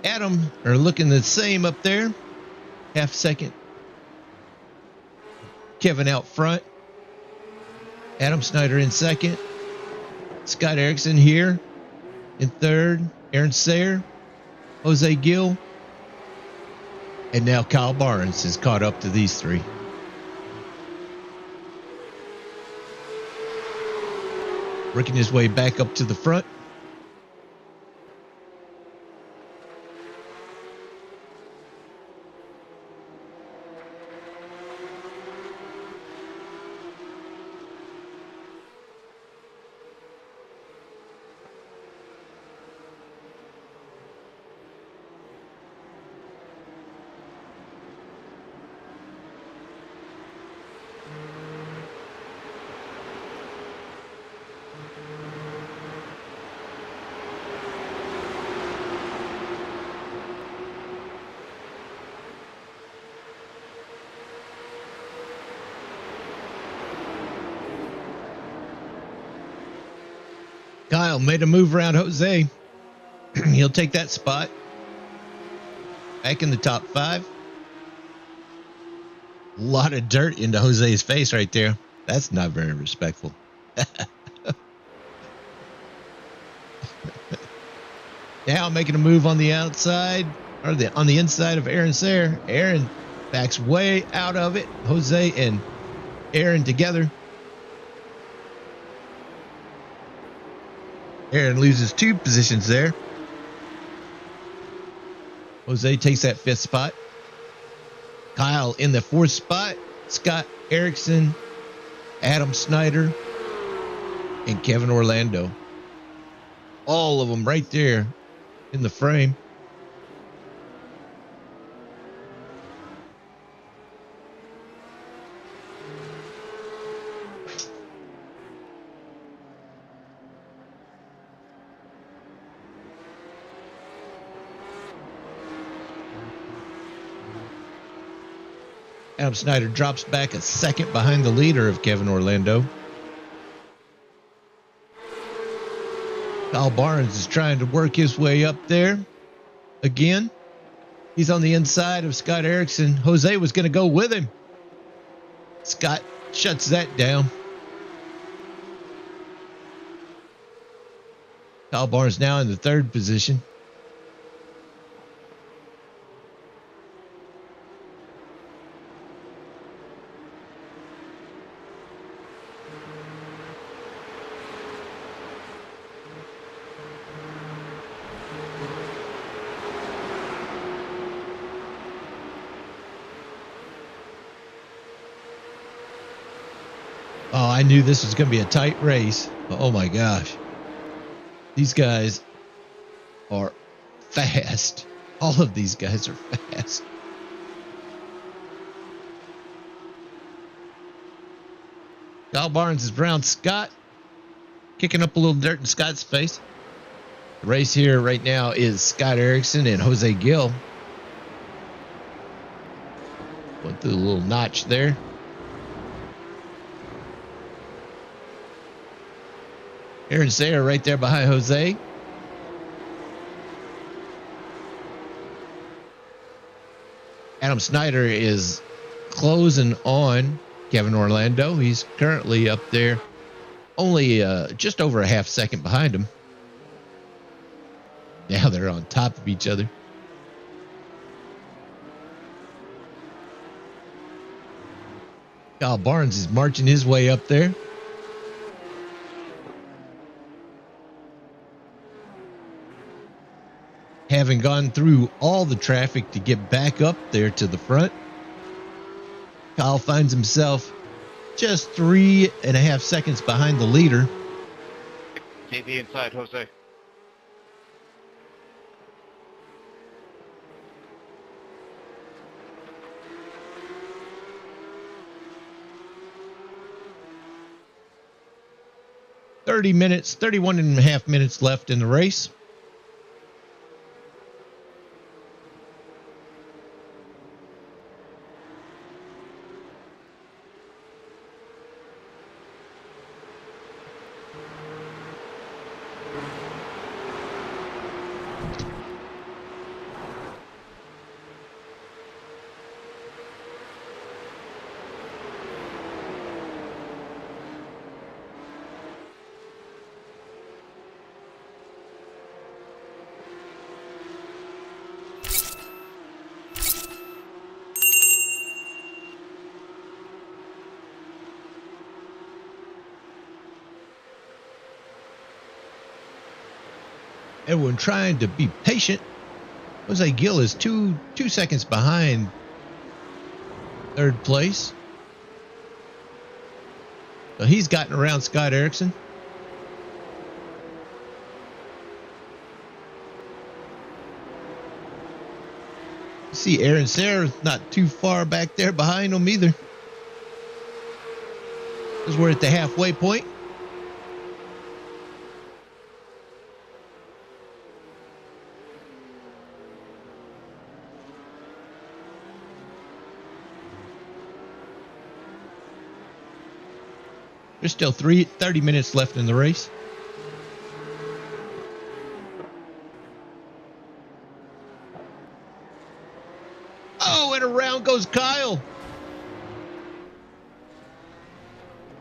Adam are looking the same up there. Half second. Kevin out front. Adam Snyder in second. Scott Erickson here in third. Aaron Sayer. Jose Gill. And now Kyle Barnes has caught up to these three. Working his way back up to the front. Kyle made a move around Jose. He'll take that spot. Back in the top 5. A lot of dirt into Jose's face right there. That's not very respectful. Now making a move on the outside, or on the inside of Aaron Sayer. Aaron backs way out of it. Jose and Aaron together. Aaron loses 2 positions there. Jose takes that 5th spot. Kyle in the 4th spot. Scott Erickson, Adam Snyder, and Kevin Orlando. All of them right there in the frame. Adam Snyder drops back a second behind the leader of Kevin Orlando. Kyle Barnes is trying to work his way up there. Again, he's on the inside of Scott Erickson. Jose was going to go with him. Scott shuts that down. Kyle Barnes now in the 3rd position. Oh, I knew this was going to be a tight race. Oh my gosh. These guys are fast. All of these guys are fast. Kyle Barnes is around Scott, kicking up a little dirt in Scott's face. The race here right now is Scott Erickson and Jose Gill. Went through a little notch there. Aaron Sayer right there behind Jose. Adam Snyder is closing on Kevin Orlando. He's currently up there, only just over a half second behind him. Now they're on top of each other. Kyle Barnes is marching his way up there. Having gone through all the traffic to get back up there to the front, Kyle finds himself just 3.5 seconds behind the leader.
Take the inside, Jose.
.30 minutes, 31.5 minutes left in the race. Everyone trying to be patient. Jose Gill is two seconds behind third place. So he's gotten around Scott Erickson. See Aaron Sayre not too far back there behind him either. Because we're at the halfway point. There's still 30 minutes left in the race. Oh, and around goes Kyle.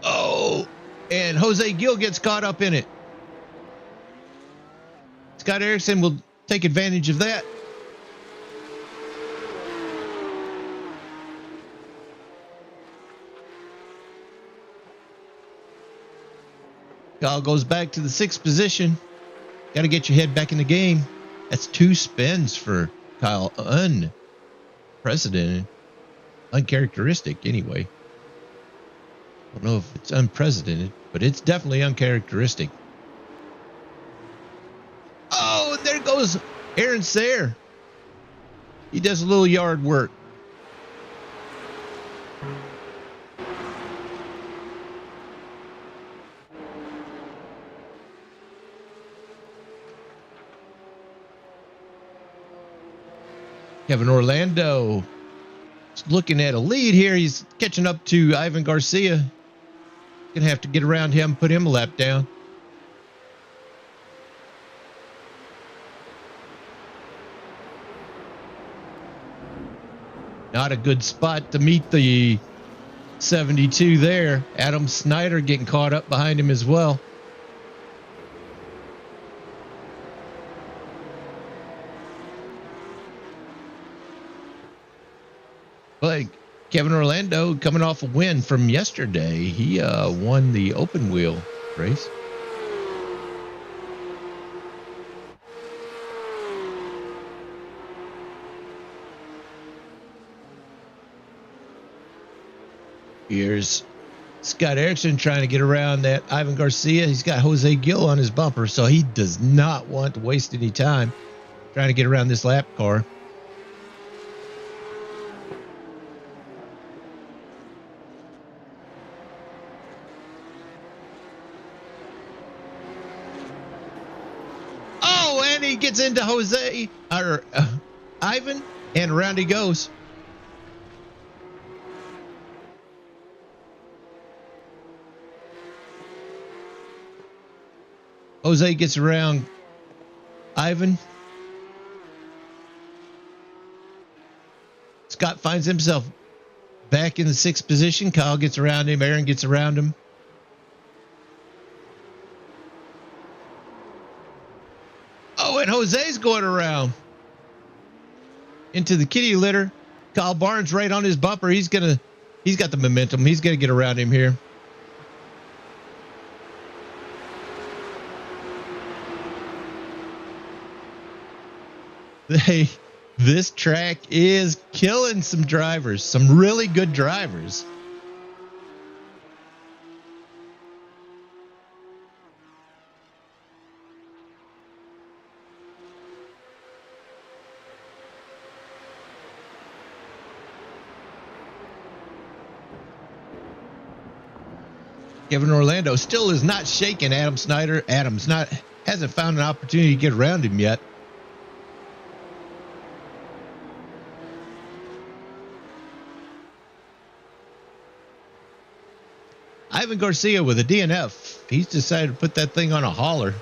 Oh, and Jose Gill gets caught up in it. Scott Erickson will take advantage of that. Kyle goes back to the 6th position. Got to get your head back in the game. That's 2 spins for Kyle. Unprecedented. Uncharacteristic, anyway. I don't know if it's unprecedented, but it's definitely uncharacteristic. Oh, and there goes Aaron Sayre. He does a little yard work. Kevin Orlando is looking at a lead here. He's catching up to Ivan Garcia. Gonna have to get around him, put him a lap down. Not a good spot to meet the 72 there. Adam Snyder getting caught up behind him as well. But Kevin Orlando coming off a win from yesterday. He won the open wheel race. Here's Scott Erickson trying to get around that Ivan Garcia. He's got Jose Gill on his bumper, so he does not want to waste any time trying to get around this lap car. He gets into Ivan, and around he goes. Jose gets around Ivan. Scott finds himself back in the 6th position. Kyle gets around him. Aaron gets around him. Oh, and Jose's going around into the kitty litter. Kyle Barnes right on his bumper. He's got the momentum. He's gonna get around him here. This track is killing some drivers, some really good drivers. Kevin Orlando still is not shaking Adam Snyder. Hasn't found an opportunity to get around him yet. Ivan Garcia with a DNF. He's decided to put that thing on a hauler.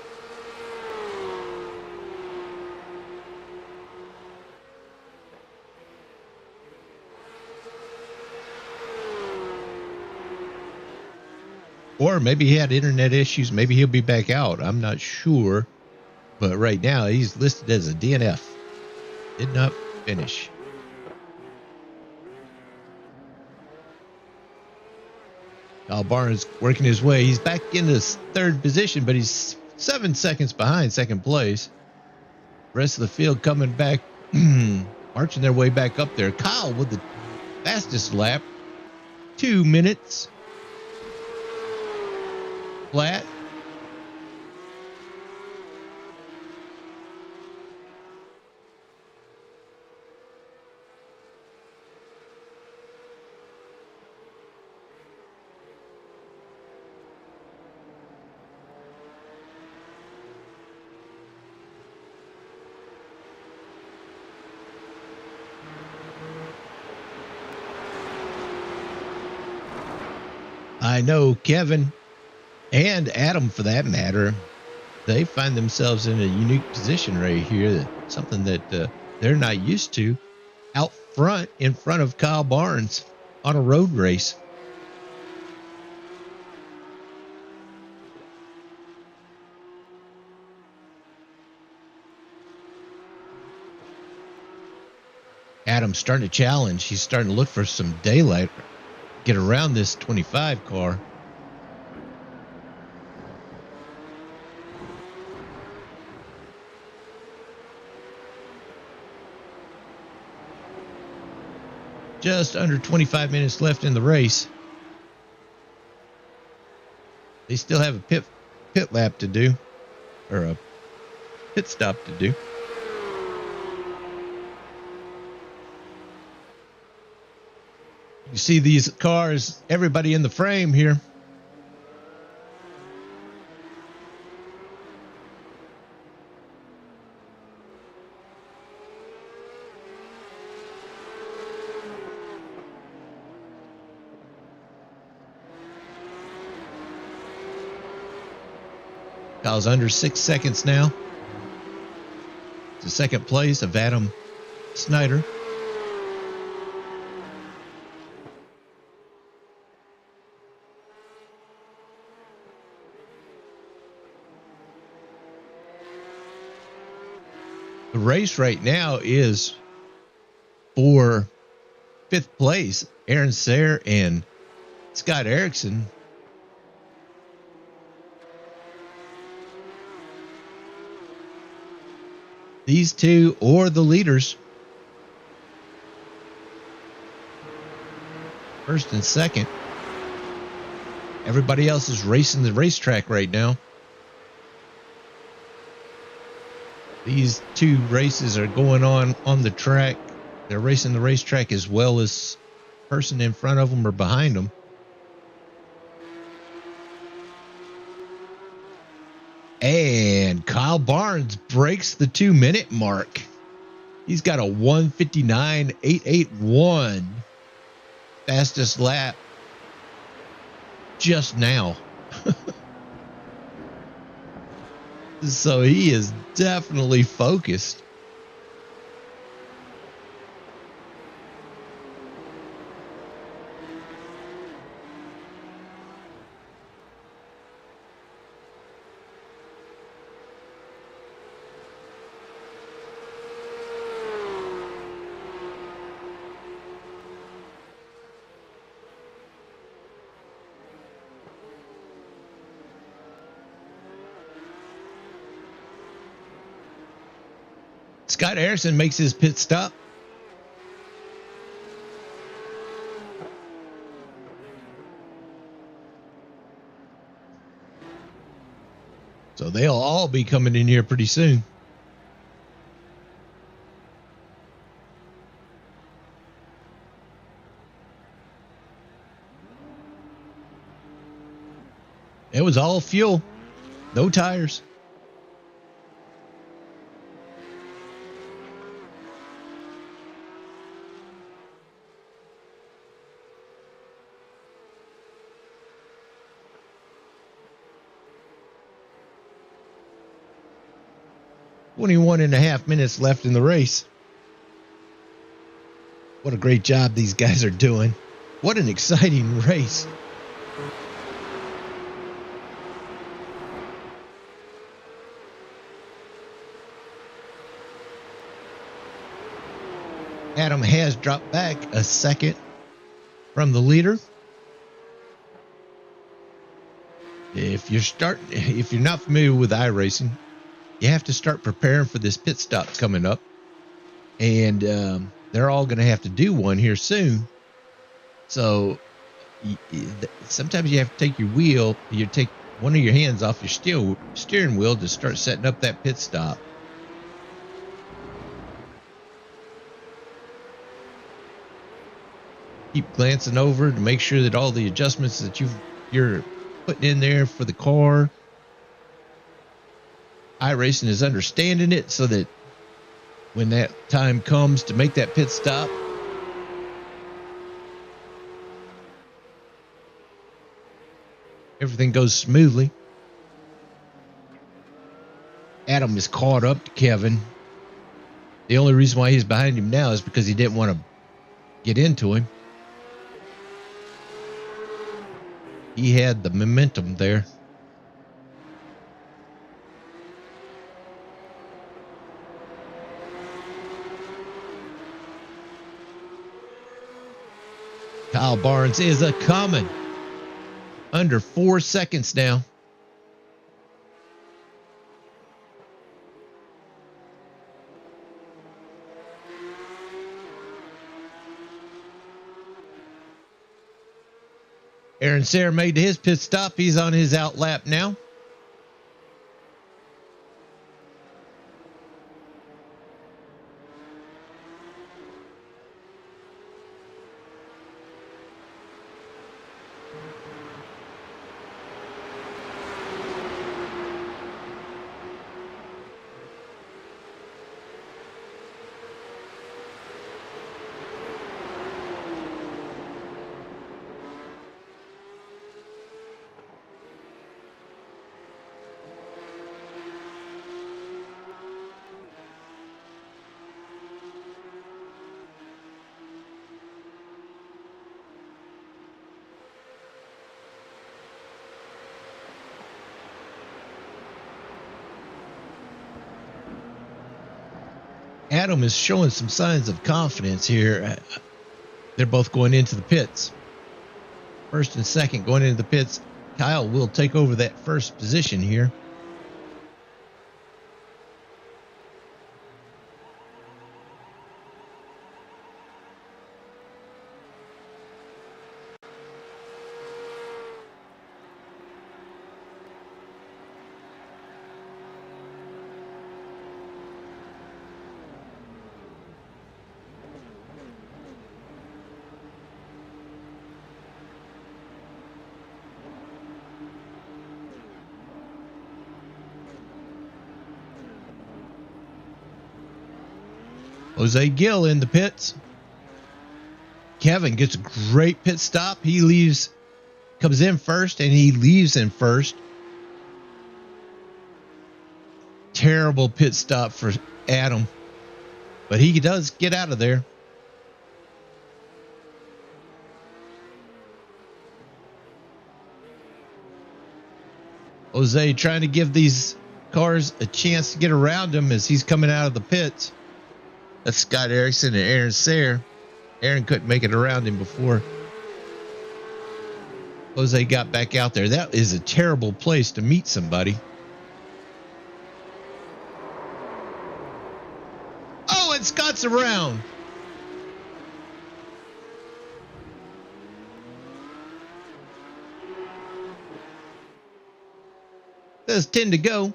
Or maybe he had internet issues. Maybe he'll be back out. I'm not sure. But right now, he's listed as a DNF. Did not finish. Kyle Barnes working his way. He's back in the 3rd position, but he's 7 seconds behind 2nd place. Rest of the field coming back, marching their way back up there. Kyle with the fastest lap, 2 minutes flat. I know Kevin and Adam, for that matter, they find themselves in a unique position right here, something that they're not used to, out front in front of Kyle Barnes on a road race. Adam's starting to challenge. He's starting to look for some daylight, get around this 25 car. Just under 25 minutes left in the race. They still have a pit lap to do, or a pit stop to do. You see these cars, everybody in the frame here. Kyle's under 6 seconds now. To second place of Adam Snyder. The race right now is for 5th place. Aaron Sayre and Scott Erickson. These two or the leaders. First and second. Everybody else is racing the racetrack right now. These two races are going on the track. They're racing the racetrack as well as person in front of them or behind them. And Kyle Barnes breaks the 2-minute mark. He's got a 1:59.881 fastest lap just now. So he is definitely focused. Scott Harrison makes his pit stop. So they'll all be coming in here pretty soon. It was all fuel, no tires. "21 and a half minutes left in the race." What a great job these guys are doing. What an exciting race. Adam has dropped back a second from the leader. If you're not familiar with iRacing, you have to start preparing for this pit stop coming up. And they're all going to have to do one here soon. So sometimes you have to take your wheel, you take one of your hands off your steering wheel to start setting up that pit stop. Keep glancing over to make sure that all the adjustments that you're putting in there for the car, iRacing is understanding it so that when that time comes to make that pit stop, everything goes smoothly. Adam is caught up to Kevin. The only reason why he's behind him now is because he didn't want to get into him. He had the momentum there. Kyle Barnes is a coming. Under 4 seconds now. Aaron Sayre made his pit stop. He's on his out lap now. Adam is showing some signs of confidence here. They're both going into the pits. First and second going into the pits. Kyle will take over that first position here. Jose Gill in the pits. Kevin gets a great pit stop. He comes in first, and he leaves in first. Terrible pit stop for Adam, but he does get out of there. Jose trying to give these cars a chance to get around him as he's coming out of the pits. That's Scott Erickson and Aaron Sayre. Aaron couldn't make it around him before Jose got back out there. That is a terrible place to meet somebody. Oh, and Scott's around. There's 10 to go.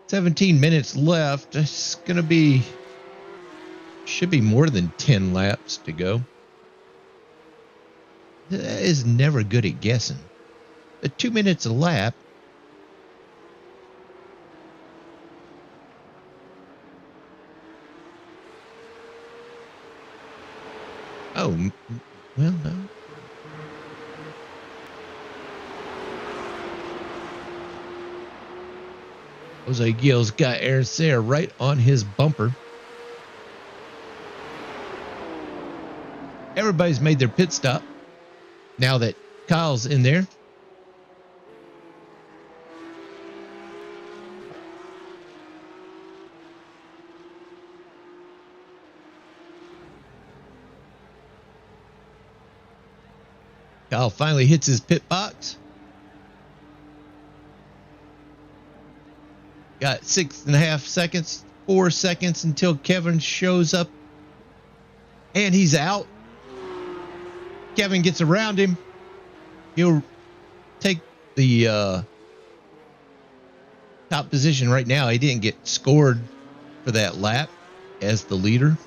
17 minutes left. It's going to be, should be more than 10 laps to go. That is never good at guessing. But 2 minutes a lap. Oh, well, no. Jose Gill's got Aaron Sayre right on his bumper. Everybody's made their pit stop now that Kyle's in there. Kyle finally hits his pit box. Got 6.5 seconds, 4 seconds until Kevin shows up. And he's out. Kevin gets around him. He'll take the top position right now. He didn't get scored for that lap as the leader.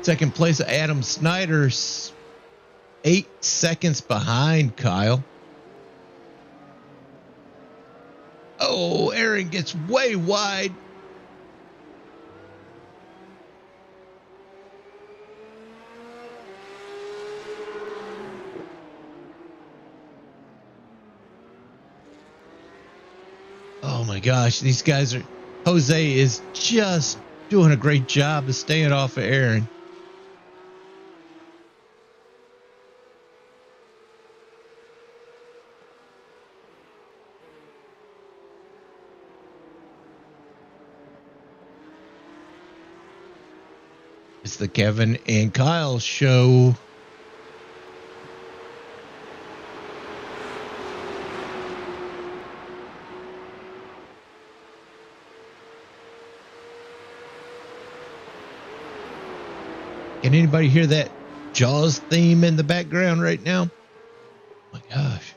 Second place, Adam Snyder, 8 seconds behind Kyle. Oh, Aaron gets way wide. Oh my gosh, these guys are... Jose is just doing a great job of staying off of Aaron. It's the Kevin and Kyle show. Can anybody hear that Jaws theme in the background right now? Oh my gosh.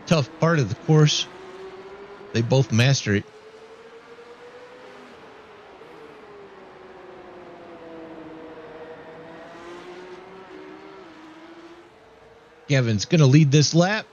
Tough part of the course. They both master it. Kevin's going to lead this lap.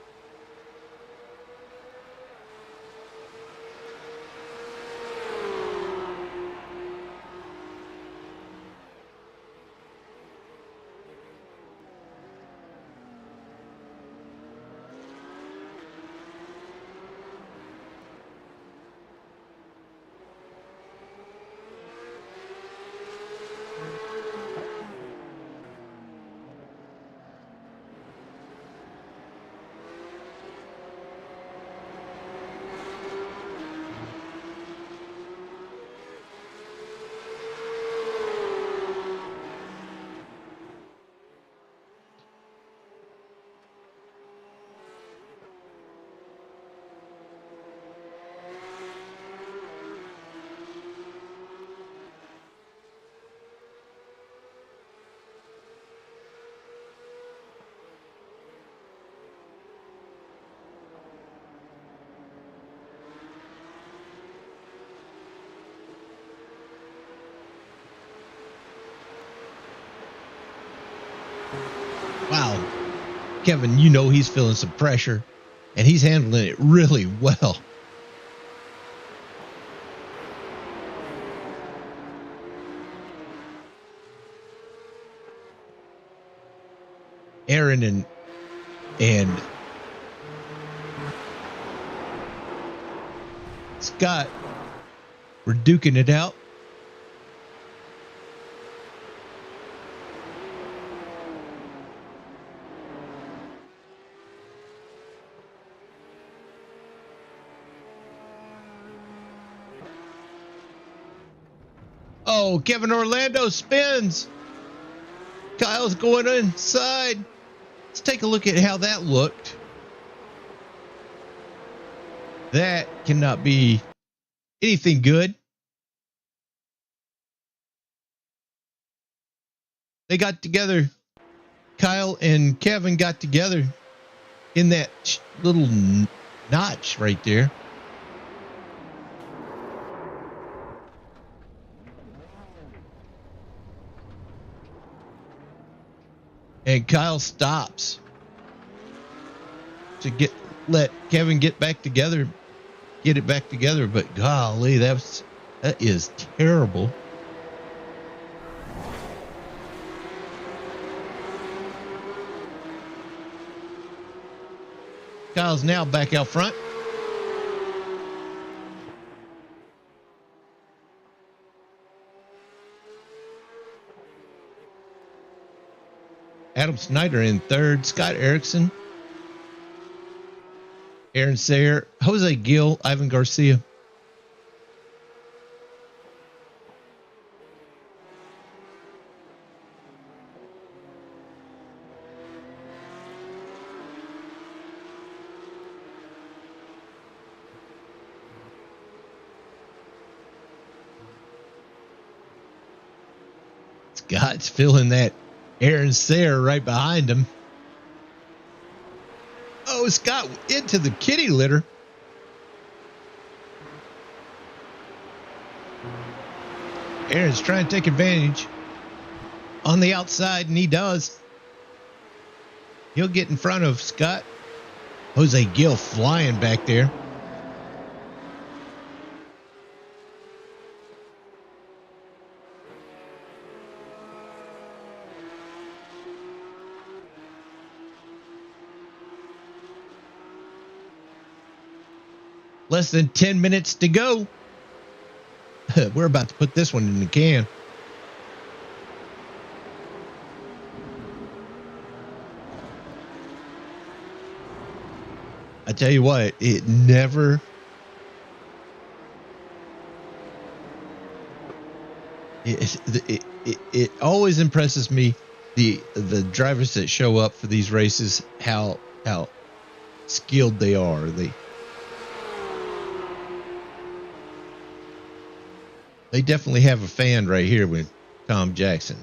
Wow. Kevin, you know he's feeling some pressure, and he's handling it really well. Aaron and Scott were duking it out. Oh, Kevin Orlando spins. Kyle's going inside. Let's take a look at how that looked. That cannot be anything good. They got together. Kyle and Kevin got together in that little notch right there. And Kyle stops to let Kevin get back together, get it back together. But golly, that is terrible. Kyle's now back out front. Adam Snyder in third. Scott Erickson, Aaron Sayre, Jose Gill, Ivan Garcia. Scott's feeling that Aaron Sayre right behind him. Oh, Scott into the kitty litter. Aaron's trying to take advantage on the outside, and he does. He'll get in front of Scott. Jose Gill flying back there. Less than 10 minutes to go. We're about to put this one in the can. I tell you what, it always impresses me, the drivers that show up for these races, how skilled they are. They definitely have a fan right here with Tom Jackson.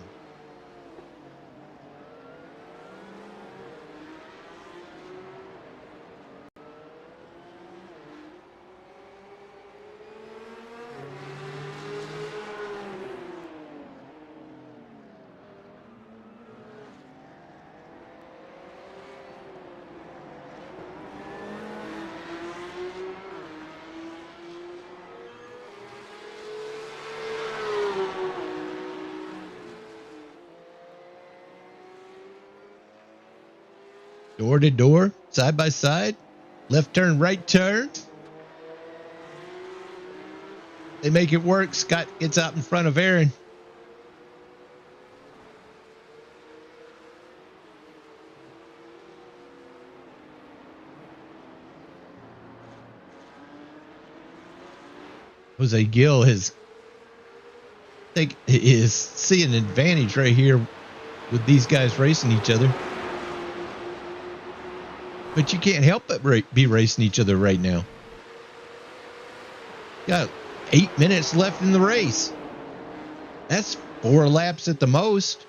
Door to door, side by side, left turn, right turn. They make it work. Scott gets out in front of Aaron. Jose Gill is seeing an advantage right here with these guys racing each other. But you can't help but be racing each other right now. Got 8 minutes left in the race. That's 4 laps at the most.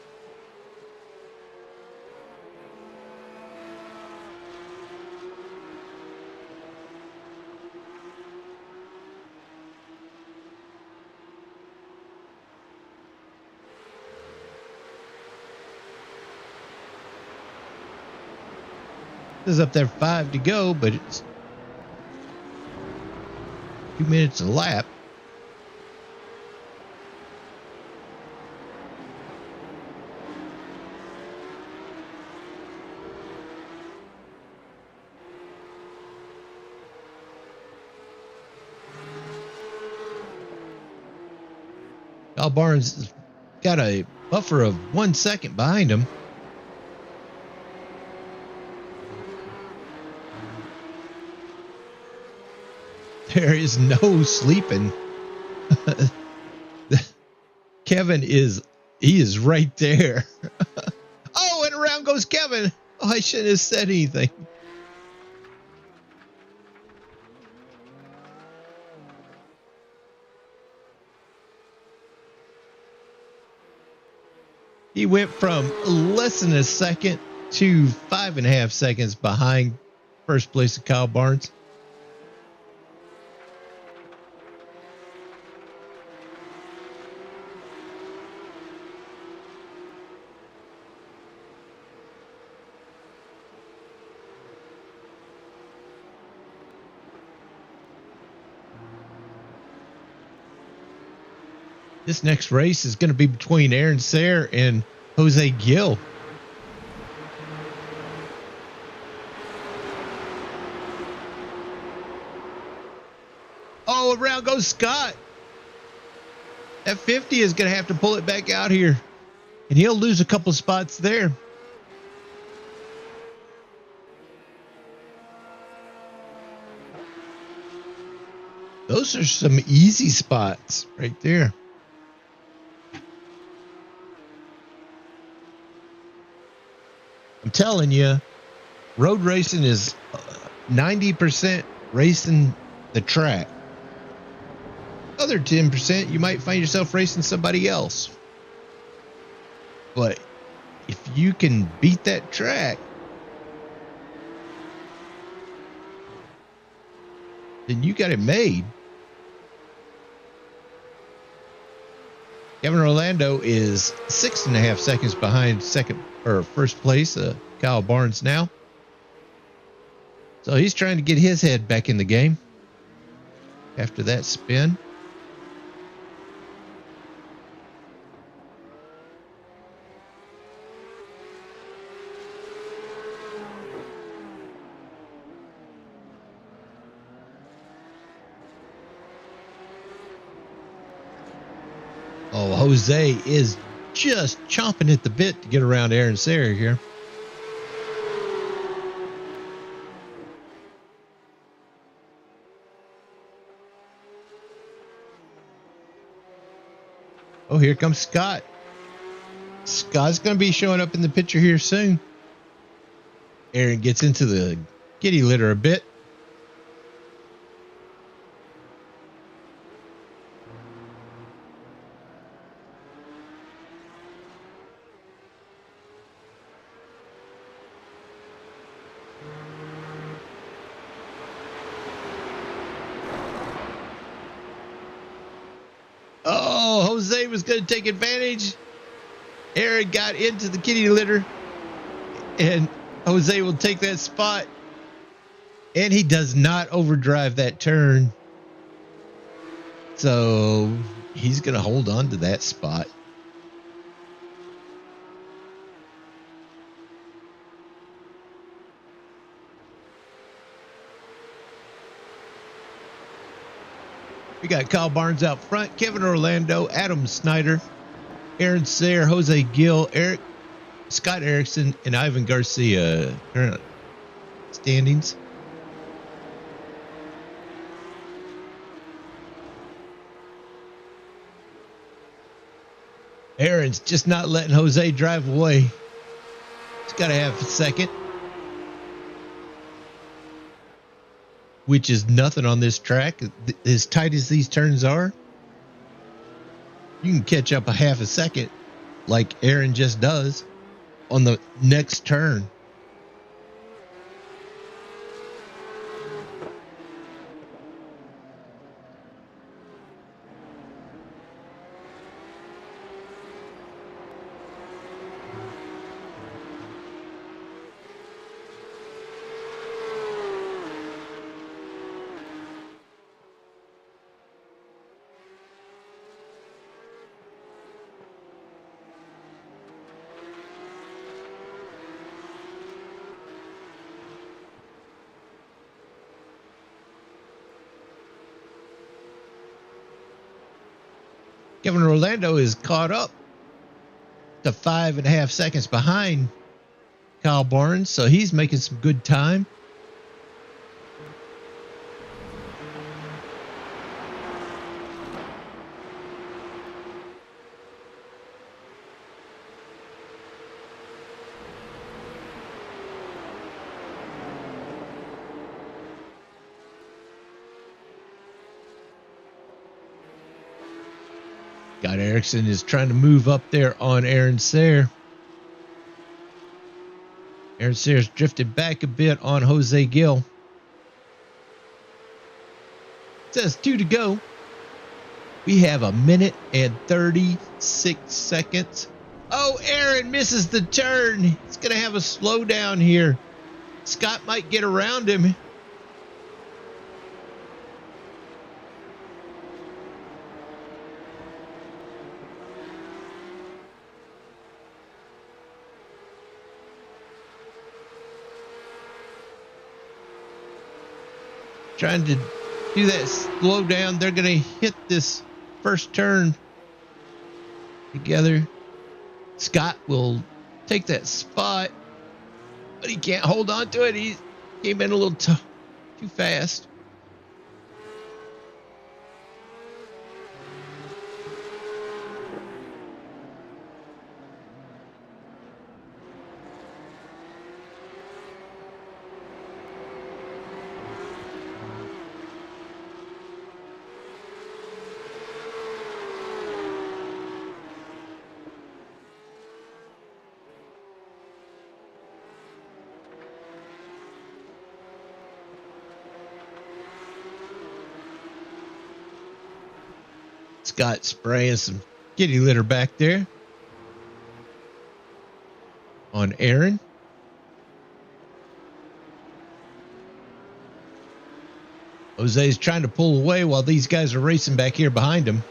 There's up there 5 to go, but it's 2 minutes a lap. Kyle Barnes got a buffer of 1 second behind him. There is no sleeping. Kevin is right there. Oh, and around goes Kevin. Oh, I shouldn't have said anything. He went from less than a second to 5.5 seconds behind first place of Kyle Barnes. This next race is going to be between Aaron Sayre and Jose Gill. Oh, around goes Scott. That 50 is going to have to pull it back out here. And he'll lose a couple spots there. those are some easy spots right there. I'm telling you, road racing is 90% racing the track. Other 10%, you might find yourself racing somebody else. But if you can beat that track, then you got it made. Kevin Orlando is 6.5 seconds behind first place, Kyle Barnes now. So he's trying to get his head back in the game after that spin. Oh, Jose is just chomping at the bit to get around Aaron Sayre here. Oh, here comes Scott. Scott's going to be showing up in the picture here soon. Aaron gets into the kitty litter a bit. Oh, Jose was going to take advantage. Aaron got into the kitty litter, and Jose will take that spot. And he does not overdrive that turn. So he's going to hold on to that spot. We got Kyle Barnes out front, Kevin Orlando, Adam Snyder, Aaron Sayre, Jose Gill, Scott Erickson, and Ivan Garcia. Current standings. Aaron's just not letting Jose drive away. He's got to have a second. Which is nothing on this track. As tight as these turns are, you can catch up a half a second like Aaron just does on the next turn. Kevin Orlando is caught up to 5.5 seconds behind Kyle Barnes, so he's making some good time. Scott Erickson is trying to move up there on Aaron Sayre. Aaron Sayre's drifted back a bit on Jose Gill. It says 2 to go. We have 1 minute and 36 seconds. Oh, Aaron misses the turn. He's going to have a slowdown here. Scott might get around him. Trying to do that slow down. They're going to hit this first turn together. Scott will take that spot, but he can't hold on to it. He came in a little too fast. Scott spraying some kitty litter back there on Aaron. Jose's trying to pull away while these guys are racing back here behind him.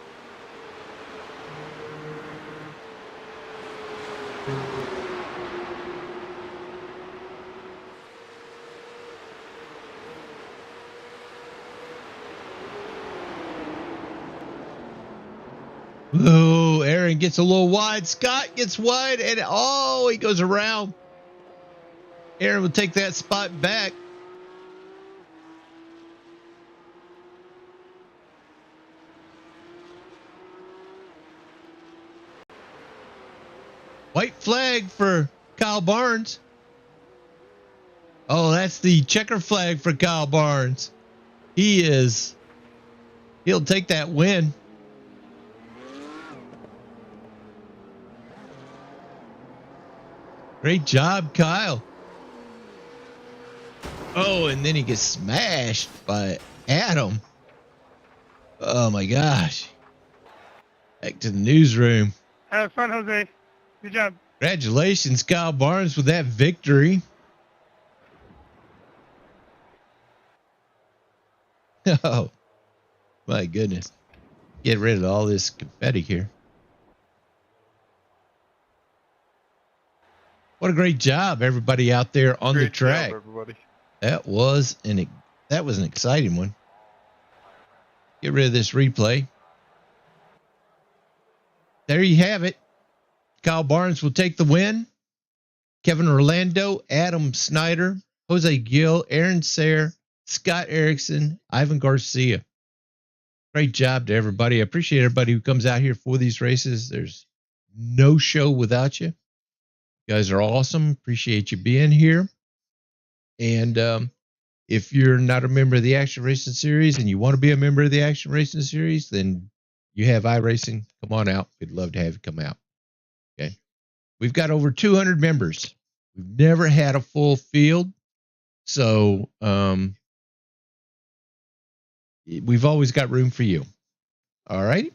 Oh, Aaron gets a little wide. Scott gets wide, and oh, he goes around. Aaron will take that spot back. White flag for Kyle Barnes. Oh, that's the checker flag for Kyle Barnes. He'll take that win. Great job, Kyle. Oh, and then he gets smashed by Adam. Oh my gosh. Back to the newsroom.
Have fun, Jose. Good job.
Congratulations, Kyle Barnes, with that victory. Oh, my goodness. Get rid of all this confetti here. What a great job, everybody out there on the track.
Job, everybody.
That was an exciting one. Get rid of this replay. There you have it. Kyle Barnes will take the win. Kevin Orlando, Adam Snyder, Jose Gill, Aaron Sayre, Scott Erickson, Ivan Garcia. Great job to everybody. I appreciate everybody who comes out here for these races. There's no show without you. You guys are awesome. Appreciate you being here. And if you're not a member of the Action Racing Series and you want to be a member of the Action Racing Series, then you have iRacing. Come on out. We'd love to have you come out. Okay. We've got over 200 members. We've never had a full field. So we've always got room for you. All right.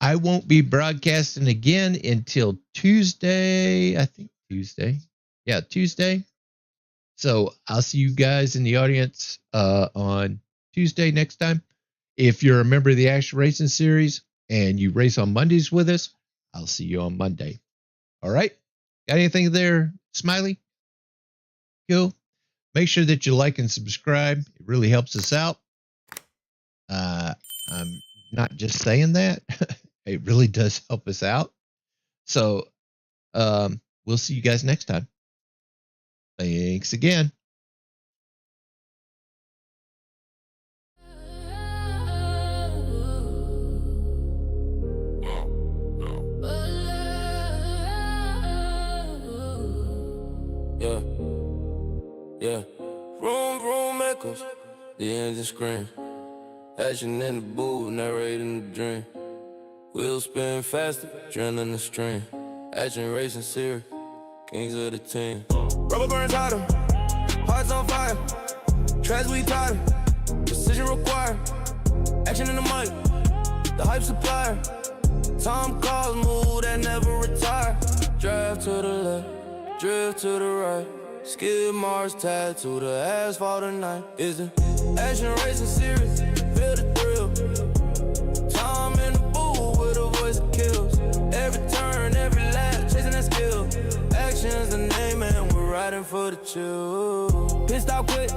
I won't be broadcasting again until Tuesday. I think Tuesday. Yeah, Tuesday. So I'll see you guys in the audience on Tuesday next time. If you're a member of the Action Racing Series and you race on Mondays with us, I'll see you on Monday. All right. Got anything there, Smiley? Cool. Make sure that you like and subscribe. It really helps us out. I'm not just saying that. It really does help us out. So we'll see you guys next time. Thanks again.
Yeah, yeah. Room echoes, the engine scream. Action in the booth, narrating the dream. Wheels spin faster, adrenaline the stream. Action Racing Series, kings of the team. Rubber burns hotter, hearts on fire. Tracks we tighter, precision required. Action in the mic, the hype supplier. Tom calls, move that never retire. Drive to the left, drift to the right. Skid marks tied to the asphalt tonight. Is it Action Racing Series? Feel the thrill. Tom in the booth with a voice that kills. Every turn, every lap, chasing that skill. Action's the name and we're riding for the chill. Pit stop quick,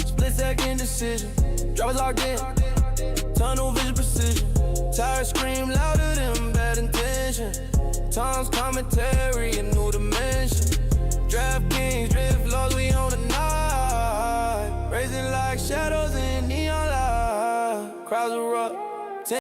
split second decision. Drivers locked in, tunnel vision precision. Tires scream louder than bad intention. Tom's commentary, a new dimension. Draft kings, drift laws, we on the night. Raising like shadows in neon light. Crowds erupt.